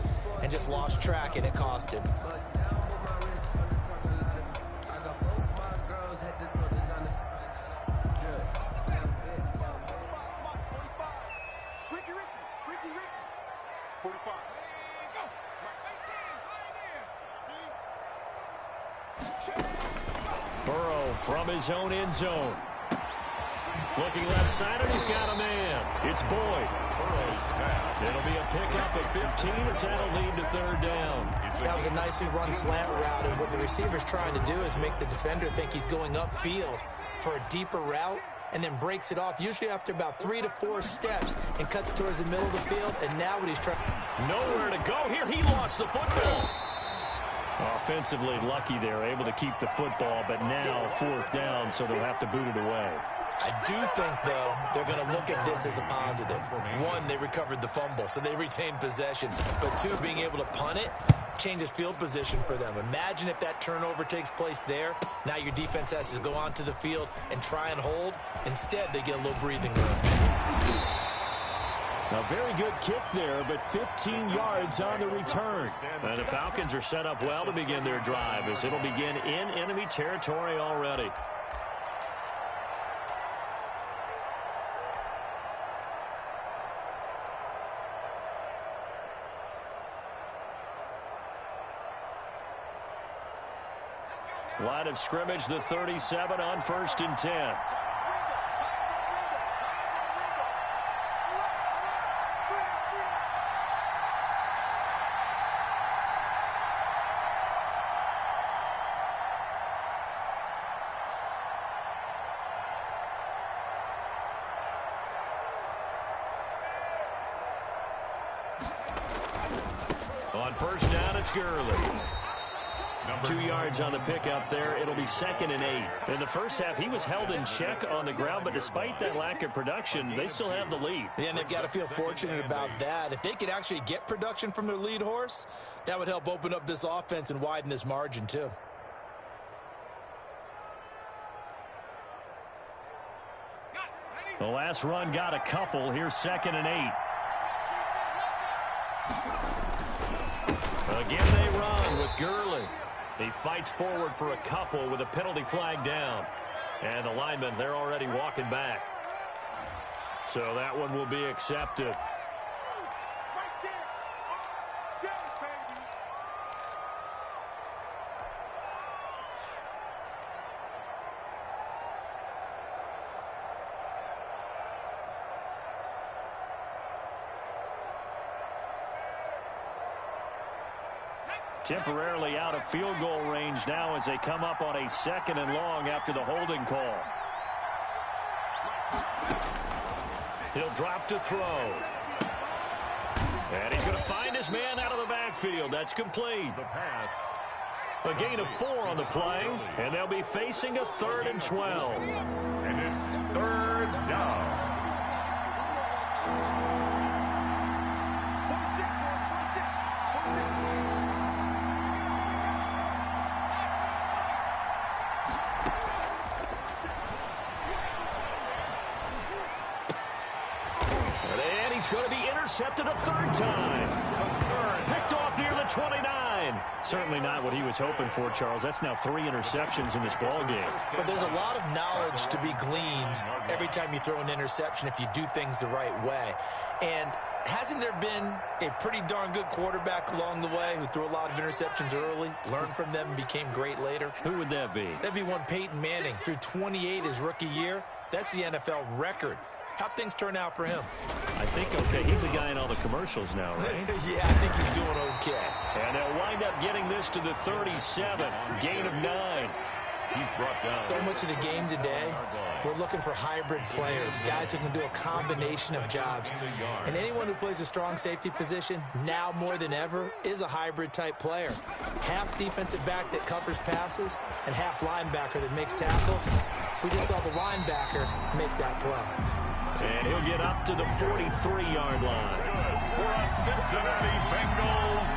and just lost track, and it cost him. Burrow from his own end zone. Looking left side, and he's got a man. It's Boyd. It'll be a pickup of 15 as that'll lead to third down. That was a nicely run slant route, and what the receiver's trying to do is make the defender think he's going upfield for a deeper route, and then breaks it off, usually after about 3 to 4 steps, and cuts towards the middle of the field, and now what he's trying... Nowhere to go here. He lost the football. Offensively lucky there, able to keep the football, but now fourth down, so they'll have to boot it away. I do think, though, they're going to look at this as a positive. One, they recovered the fumble, so they retained possession. But two, being able to punt it changes field position for them. Imagine if that turnover takes place there. Now your defense has to go onto the field and try and hold. Instead, they get a little breathing room. A very good kick there, but 15 yards on the return. And the Falcons are set up well to begin their drive, as it'll begin in enemy territory already. Line of scrimmage, the 37 on 1st and 10. On first down, it's Gurley. 2 yards on the pickup there. It'll be 2nd and 8. In the first half, he was held in check on the ground, but despite that lack of production, they still have the lead. Yeah, and they've got to feel fortunate about that. If they could actually get production from their lead horse, that would help open up this offense and widen this margin, too. The last run got a couple. Here's 2nd and 8. Again, they run with Gurley. He fights forward for a couple with a penalty flag down. And the linemen, they're already walking back. So that one will be accepted. Temporarily out of field goal range now as they come up on a 2nd and long after the holding call. He'll drop to throw. And he's going to find his man out of the backfield. That's complete. The pass. A gain of 4 on the play, and they'll be facing a 3rd and 12. And it's 3rd down. Going to be intercepted a 3rd time. Picked off near the 29. Certainly not what he was hoping for, Charles. That's now 3 interceptions in this ball game. But there's a lot of knowledge to be gleaned every time you throw an interception if you do things the right way. And hasn't there been a pretty darn good quarterback along the way who threw a lot of interceptions early, learned from them, and became great later? Who would that be? That'd be one Peyton Manning. Threw 28 his rookie year. That's the NFL record. How'd things turn out for him? I think okay. He's a guy in all the commercials now, right? Yeah, I think he's doing okay. And they'll wind up getting this to the 37. Gain of 9. He's brought down. So much of the game today, we're looking for hybrid players, guys who can do a combination of jobs. And anyone who plays a strong safety position, now more than ever, is a hybrid type player. Half defensive back that covers passes, and half linebacker that makes tackles. We just saw the linebacker make that play. And he'll get up to the 43-yard line. For a Cincinnati Bengals.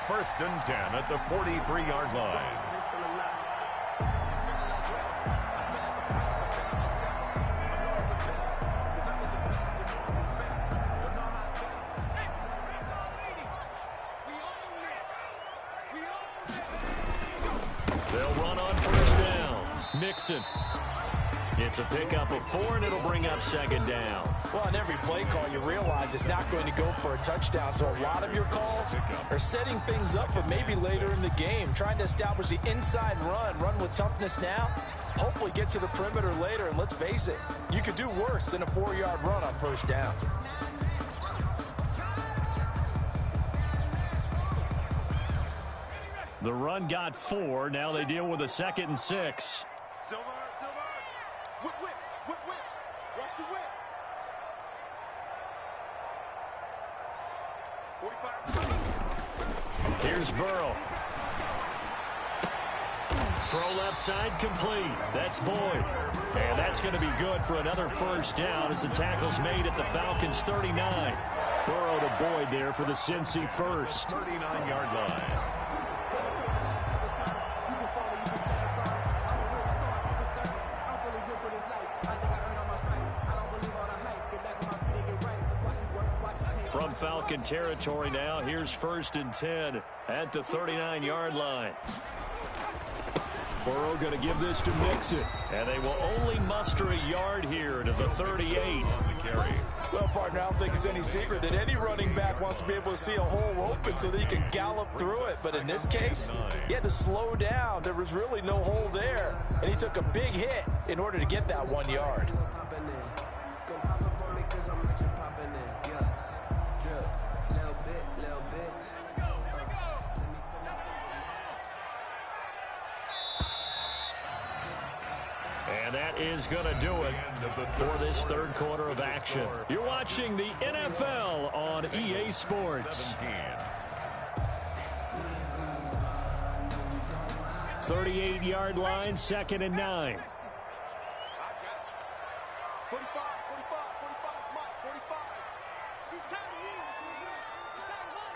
1st and 10 at the 43-yard line. They'll run on 1st down. Mixon. It's a pickup of 4, and it'll bring up second down. Well, on every play call, you realize it's not going to go for a touchdown. So a lot of your calls are setting things up for maybe later in the game, trying to establish the inside run with toughness now, hopefully get to the perimeter later. And let's face it, you could do worse than a 4-yard run on first down. The run got 4. Now they deal with a 2nd and 6. Silver. Whip. Watch the whip. 45. Here's Burrow. Throw left side complete. That's Boyd. And that's going to be good for another first down as the tackle's made at the Falcons' 39. Burrow to Boyd there for the Cincy first. 39-yard line. From Falcon territory now, here's 1st and 10 at the 39-yard line. Burrow going to give this to Mixon, and they will only muster a yard here to the 38. Well, partner, I don't think it's any secret that any running back wants to be able to see a hole open so that he can gallop through it. But in this case, he had to slow down. There was really no hole there, and he took a big hit in order to get that 1 yard. And that is going to do it for this third quarter of action. You're watching the NFL on EA Sports. 38-yard line, 2nd and 9. 45. Mike, 45. He's tired of you. He's tired of us.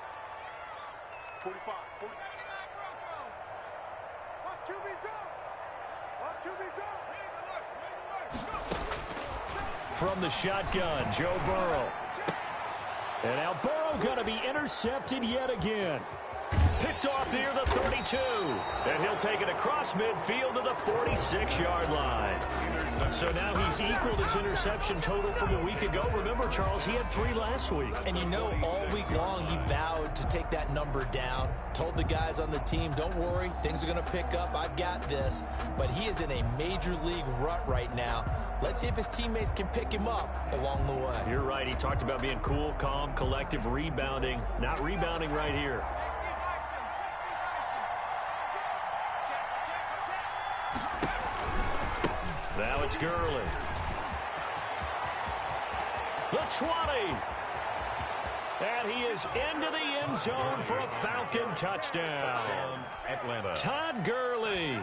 45. Watch QB jump. From the shotgun, Joe Burrow. And now Burrow going to be intercepted yet again. Picked off near the 32. And he'll take it across midfield to the 46-yard line. So now he's equaled his interception total from a week ago. Remember, Charles, he had 3 last week. And you know, all week long he vowed to take that number down. Told the guys on the team, don't worry, things are going to pick up. I've got this. But he is in a major league rut right now. Let's see if his teammates can pick him up along the way. You're right. He talked about being cool, calm, collective, rebounding. Not rebounding right here. Now it's Gurley. The 20. And he is into the end zone for a Falcon touchdown. Atlanta. Todd Gurley.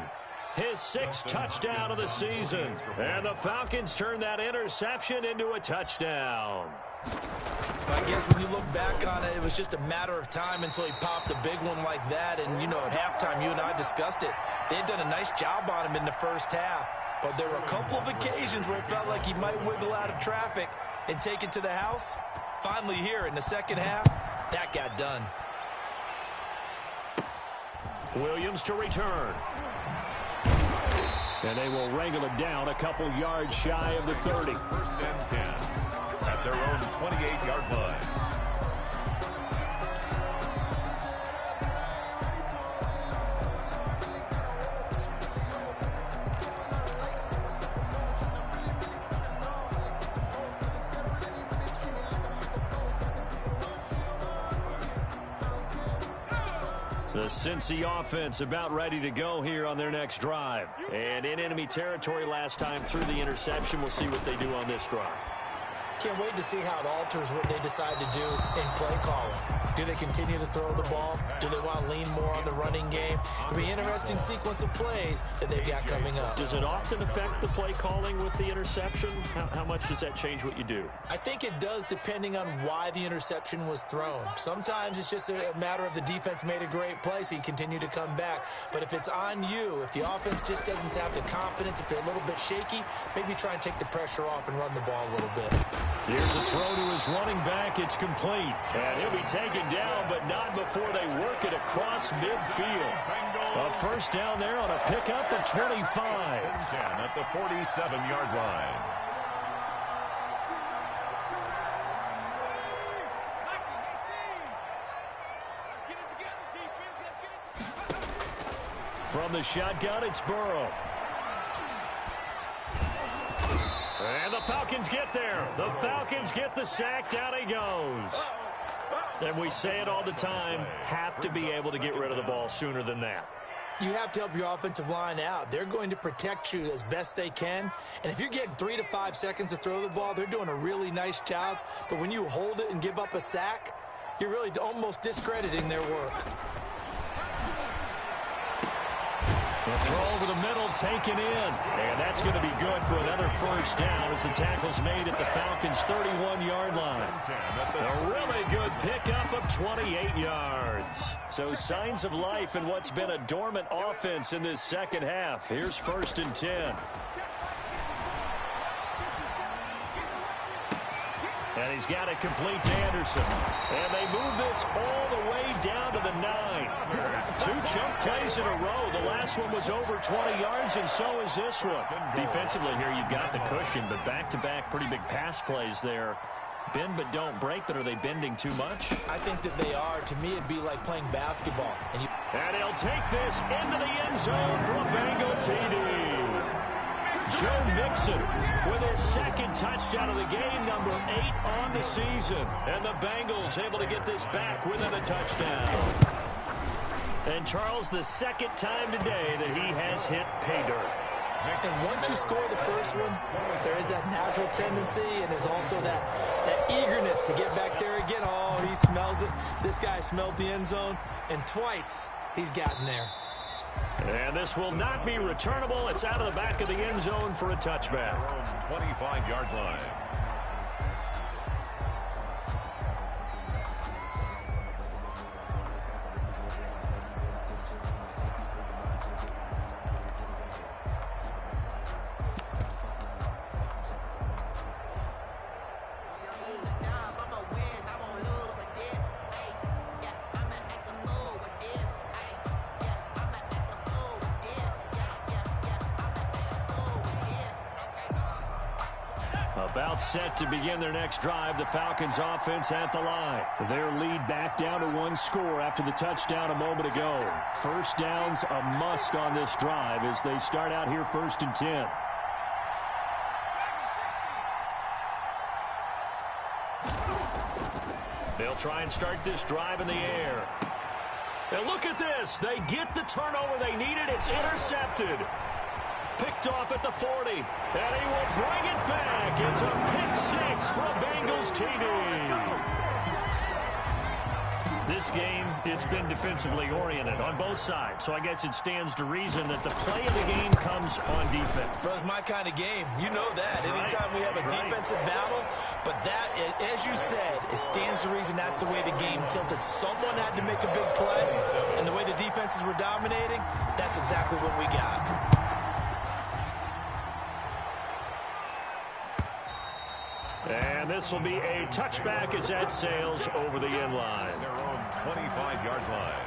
His 6th touchdown of the season. And the Falcons turn that interception into a touchdown. I guess when you look back on it, it was just a matter of time until he popped a big one like that. And, you know, at halftime, you and I discussed it. They had done a nice job on him in the first half. But there were a couple of occasions where it felt like he might wiggle out of traffic and take it to the house. Finally here in the second half, that got done. Williams to return. And they will wrangle it down a couple yards shy of the 30. 1st and 10 at their own 28-yard line. The Cincy offense about ready to go here on their next drive. And in enemy territory last time through the interception. We'll see what they do on this drive. Can't wait to see how it alters what they decide to do in play calling. Do they continue to throw the ball? Do they want to lean more on the running game? It'll be an interesting sequence of plays that they've got coming up. Does it often affect the play calling with the interception? How much does that change what you do? I think it does depending on why the interception was thrown. Sometimes it's just a matter of the defense made a great play, so you continue to come back. But if it's on you, if the offense just doesn't have the confidence, if they're a little bit shaky, maybe try and take the pressure off and run the ball a little bit. Here's a throw to his running back. It's complete. And he'll be taken down, but not before they work it across midfield. A first down there on a pickup of 25. 10 at the 47-yard line. From the shotgun, it's Burrow. And the Falcons get there. The Falcons get the sack. Down he goes. And we say it all the time, have to be able to get rid of the ball sooner than that. You have to help your offensive line out. They're going to protect you as best they can. And if you're getting 3 to 5 seconds to throw the ball, they're doing a really nice job. But when you hold it and give up a sack, you're really almost discrediting their work. The throw over the middle, taken in. And that's going to be good for another first down as the tackle's made at the Falcons' 31-yard line. A really good pickup of 28 yards. So signs of life in what's been a dormant offense in this second half. Here's 1st and 10. And he's got it complete to Anderson. And they move this all the way down to the 9. 2 chunk plays in a row. The last one was over 20 yards, and so is this one. Defensively here, you've got the cushion, but back-to-back pretty big pass plays there. Bend but don't break, but are they bending too much? I think that they are. To me, it'd be like playing basketball. And he'll take this into the end zone for a Bengal TD. Joe Mixon with his 2nd touchdown of the game, number 8 on the season. And the Bengals able to get this back within a touchdown. And Charles, the 2nd time today that he has hit pay dirt. And once you score the first one, there is that natural tendency, and there's also that eagerness to get back there again. Oh, he smells it. This guy smelled the end zone, and twice he's gotten there. And this will not be returnable. It's out of the back of the end zone for a touchback. 25-yard line. About set to begin their next drive, the Falcons offense at the line. Their lead back down to 1 score after the touchdown a moment ago. First down's a must on this drive as they start out here 1st and 10. They'll try and start this drive in the air. And look at this. They get the turnover they needed. It's intercepted. Picked off at the 40, and he will bring it back. It's a pick 6 for a Bengals TD. This game, it's been defensively oriented on both sides, so I guess it stands to reason that the play of the game comes on defense. Well, it's my kind of game. You know that. Anytime we have a defensive battle, but that, as you said, it stands to reason that's the way the game tilted. Someone had to make a big play, and the way the defenses were dominating, that's exactly what we got. And this will be a touchback as that sails over the end line. Their own 25-yard line.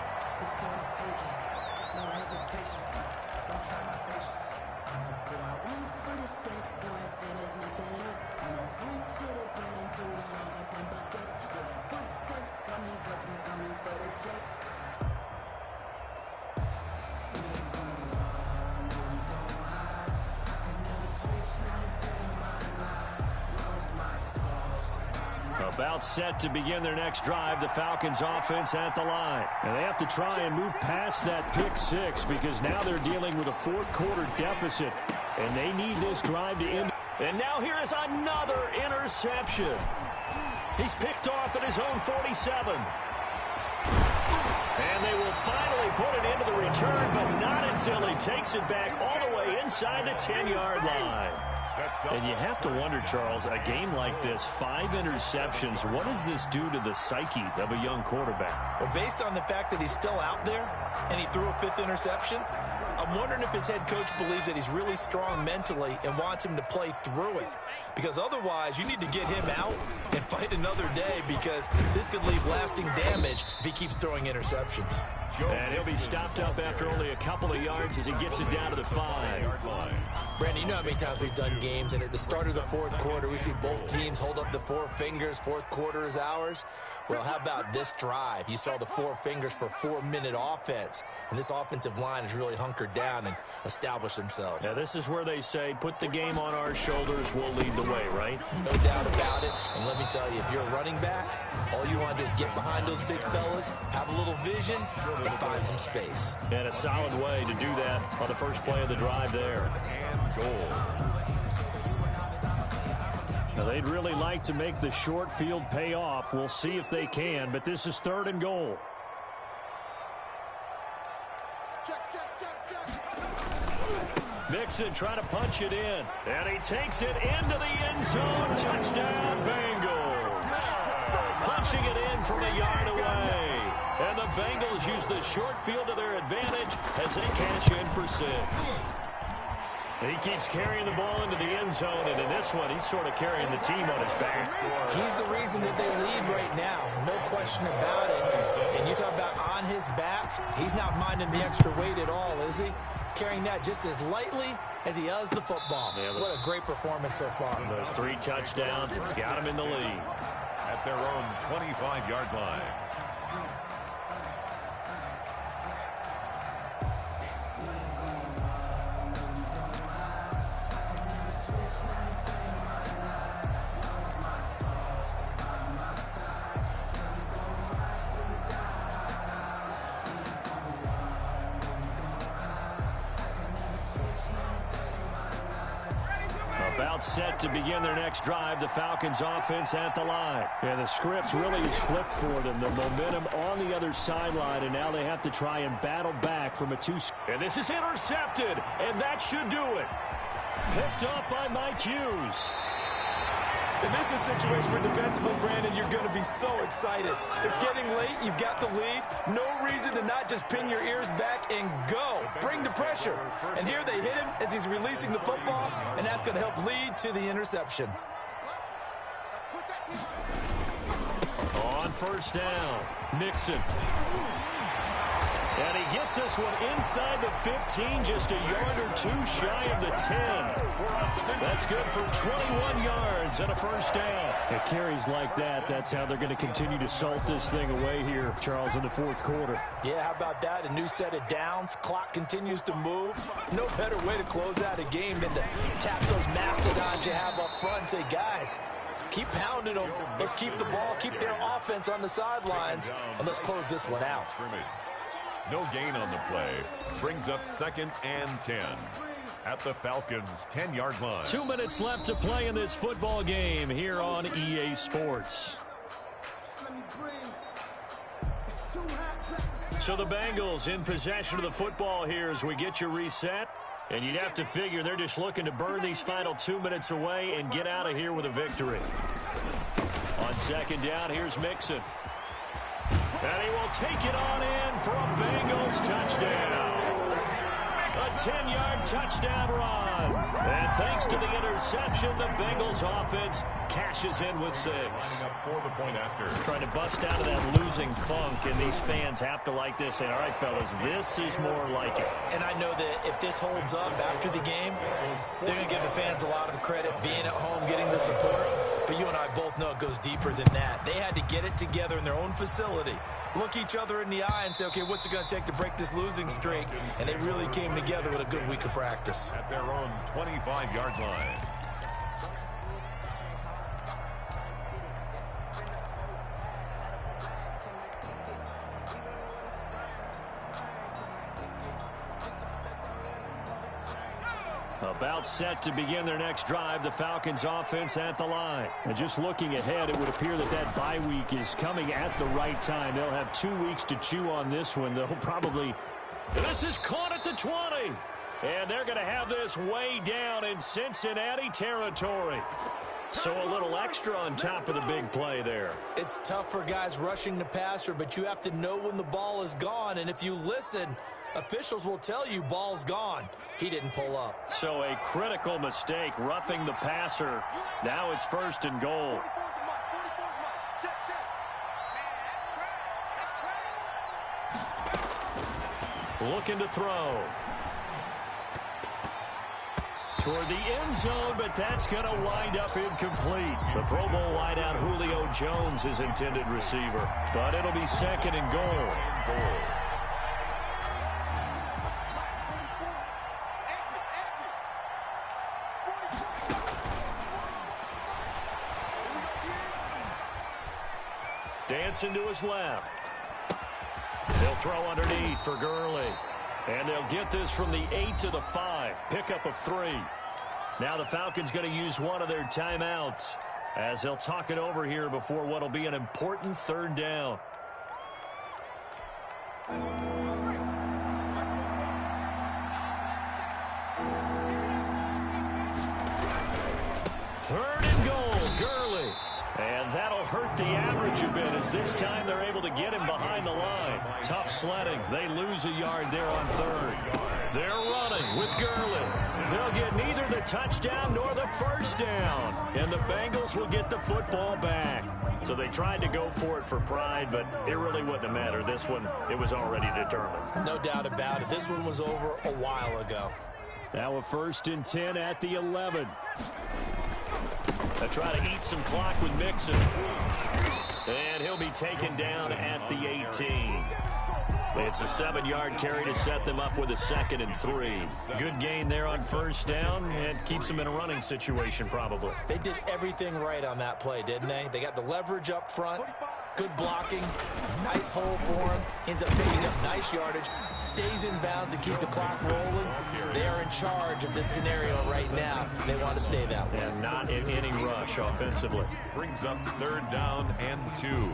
About set to begin their next drive, the Falcons offense at the line. And they have to try and move past that pick 6 because now they're dealing with a 4th quarter deficit. And they need this drive to end. And now here is another interception. He's picked off at his own 47. And they will finally put it into the return, but not until he takes it back all the way inside the 10-yard line. And you have to wonder, Charles, a game like this, 5 interceptions, what does this do to the psyche of a young quarterback? Well, based on the fact that he's still out there and he threw a 5th interception, I'm wondering if his head coach believes that he's really strong mentally and wants him to play through it. Because otherwise, you need to get him out and fight another day because this could leave lasting damage if he keeps throwing interceptions. And he'll be stopped up after only a couple of yards as he gets it down to the 5. Brandon, you know how many times we've done games, and at the start of the fourth quarter, we see both teams hold up the 4 fingers, fourth quarter is ours. Well, how about this drive? You saw the 4 fingers for 4-minute offense, and this offensive line has really hunkered down and established themselves. Now, this is where they say, put the game on our shoulders, we'll lead the way, right? No doubt about it, and let me tell you, if you're a running back, all you want to do is get behind those big fellas, have a little vision, and find some space. And a solid way to do that on the first play of the drive there. And goal. Now, they'd really like to make the short field pay off. We'll see if they can, but this is 3rd and goal. Mixon trying to punch it in, and he takes it into the end zone. Touchdown, Bengals. Punching it in from a yard away. And the Bengals use the short field to their advantage as they cash in for 6. And he keeps carrying the ball into the end zone, and in this one, he's sort of carrying the team on his back. He's the reason that they lead right now, no question about it. And you talk about on his back, he's not minding the extra weight at all, is he? Carrying that just as lightly as he does the football. Yeah, what a great performance so far. Those 3 touchdowns, it's got him in the lead. At their own 25-yard line. About set to begin their next drive, the Falcons offense at the line. And the script really is flipped for them. The momentum on the other sideline, and now they have to try and battle back from a 2. And this is intercepted, and that should do it. Picked up by Mike Hughes. And this is a situation where defensively, Brandon, you're going to be so excited. It's getting late. You've got the lead. No reason to not just pin your ears back and go. Bring the pressure. And here they hit him as he's releasing the football, and that's going to help lead to the interception. On first down, Mixon. And he gets this one inside the 15, just a yard or 2 shy of the 10. That's good for 21 yards and a first down. It carries like that. That's how they're going to continue to salt this thing away here, Charles, in the fourth quarter. Yeah, how about that? A new set of downs. Clock continues to move. No better way to close out a game than to tap those mastodons you have up front and say, guys, keep pounding them. Let's keep the ball, keep their offense on the sidelines, and let's close this one out. No gain on the play. Brings up 2nd and 10. At the Falcons' 10-yard line. 2 minutes left to play in this football game here on EA Sports. So the Bengals in possession of the football here as we get you reset. And you'd have to figure they're just looking to burn these final 2 minutes away and get out of here with a victory. On 2nd down, here's Mixon. And he will take it on in for a Bengals touchdown. A 10-yard touchdown run. And thanks to the interception, the Bengals offense cashes in with 6. For the point after. Trying to bust out of that losing funk, and these fans have to like this. Say, all right, fellas, this is more like it. And I know that if this holds up after the game, they're going to give the fans a lot of credit, being at home, getting the support. But you and I both know it goes deeper than that. They had to get it together in their own facility, look each other in the eye and say, okay, what's it going to take to break this losing streak? And they really came together with a good week of practice. At their own 25-yard line. About set to begin their next drive, the Falcons offense at the line. And just looking ahead, it would appear that that bye week is coming at the right time. They'll have 2 weeks to chew on this one. They'll probably... This is caught at the 20. And they're going to have this way down in Cincinnati territory. So a little extra on top of the big play there. It's tough for guys rushing the passer, but you have to know when the ball is gone. And if you listen, officials will tell you ball's gone. He didn't pull up. So a critical mistake, roughing the passer. Now it's 1st and goal. looking to throw. Toward the end zone, but that's going to wind up incomplete. The Pro Bowl wideout Julio Jones is intended receiver, but it'll be second and goal. Dancing to his left. He'll throw underneath for Gurley. And they'll get this from the 8 to the 5. Pickup of 3. Now the Falcons going to use one of their timeouts as they'll talk it over here before what will be an important third down. Third and goal, Gurley. And that'll hurt the average a bit as this time they're able to get him behind the line. Tough sledding. They lose a yard there on third. They're running with Gurley. They'll get neither the touchdown nor the first down. And the Bengals will get the football back. So they tried to go for it for pride, but it really wouldn't have mattered. This one, it was already determined. No doubt about it. This one was over a while ago. Now a 1st and 10 at the 11. They'll try to eat some clock with Mixon. And he'll be taken down at the 18. It's a 7-yard carry to set them up with a 2nd and 3. Good gain there on first down and keeps them in a running situation probably. They did everything right on that play, didn't they? They got the leverage up front. Good blocking. Nice hole for him. Ends up picking up nice yardage. Stays in bounds and keep the clock rolling. They are in charge of this scenario right now. They want to stay that way. And not in any rush offensively. Brings up 3rd down and 2.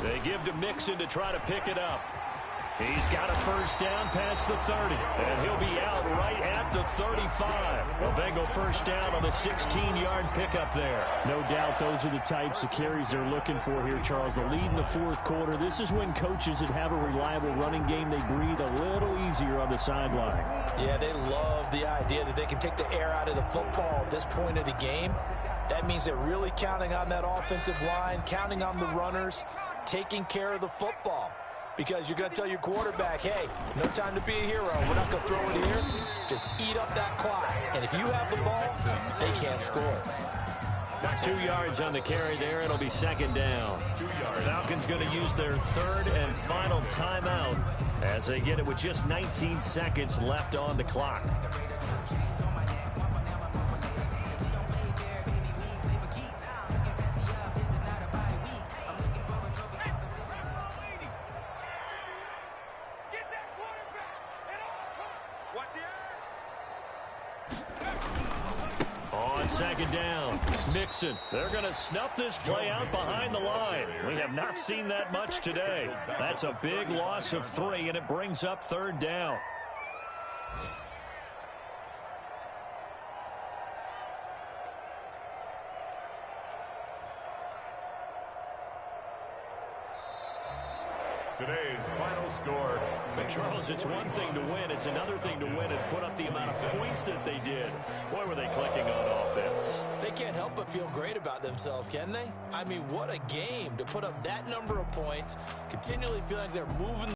They give to Mixon to try to pick it up. He's got a first down past the 30, and he'll be out right at the 35. A Bengal first down on the 16-yard pickup there. No doubt those are the types of carries they're looking for here, Charles. The lead in the 4th quarter. This is when coaches that have a reliable running game, they breathe a little easier on the sideline. Yeah, they love the idea that they can take the air out of the football at this point of the game. That means they're really counting on that offensive line, counting on the runners, taking care of the football. Because you're going to tell your quarterback, hey, no time to be a hero. We're not going to throw it here. Just eat up that clock. And if you have the ball, they can't score. 2 yards on the carry there. It'll be 2nd down. Falcons going to use their 3rd and final timeout as they get it with just 19 seconds left on the clock. On 2nd down, Mixon. They're going to snuff this play out behind the line. We have not seen that much today. That's a big loss of 3, and it brings up 3rd down. Today's final score. But Charles, it's one thing to win. It's another thing to win and put up the amount of points that they did. Boy, were they clicking on offense. They can't help but feel great about themselves, can they? I mean, what a game to put up that number of points, continually feel like they're moving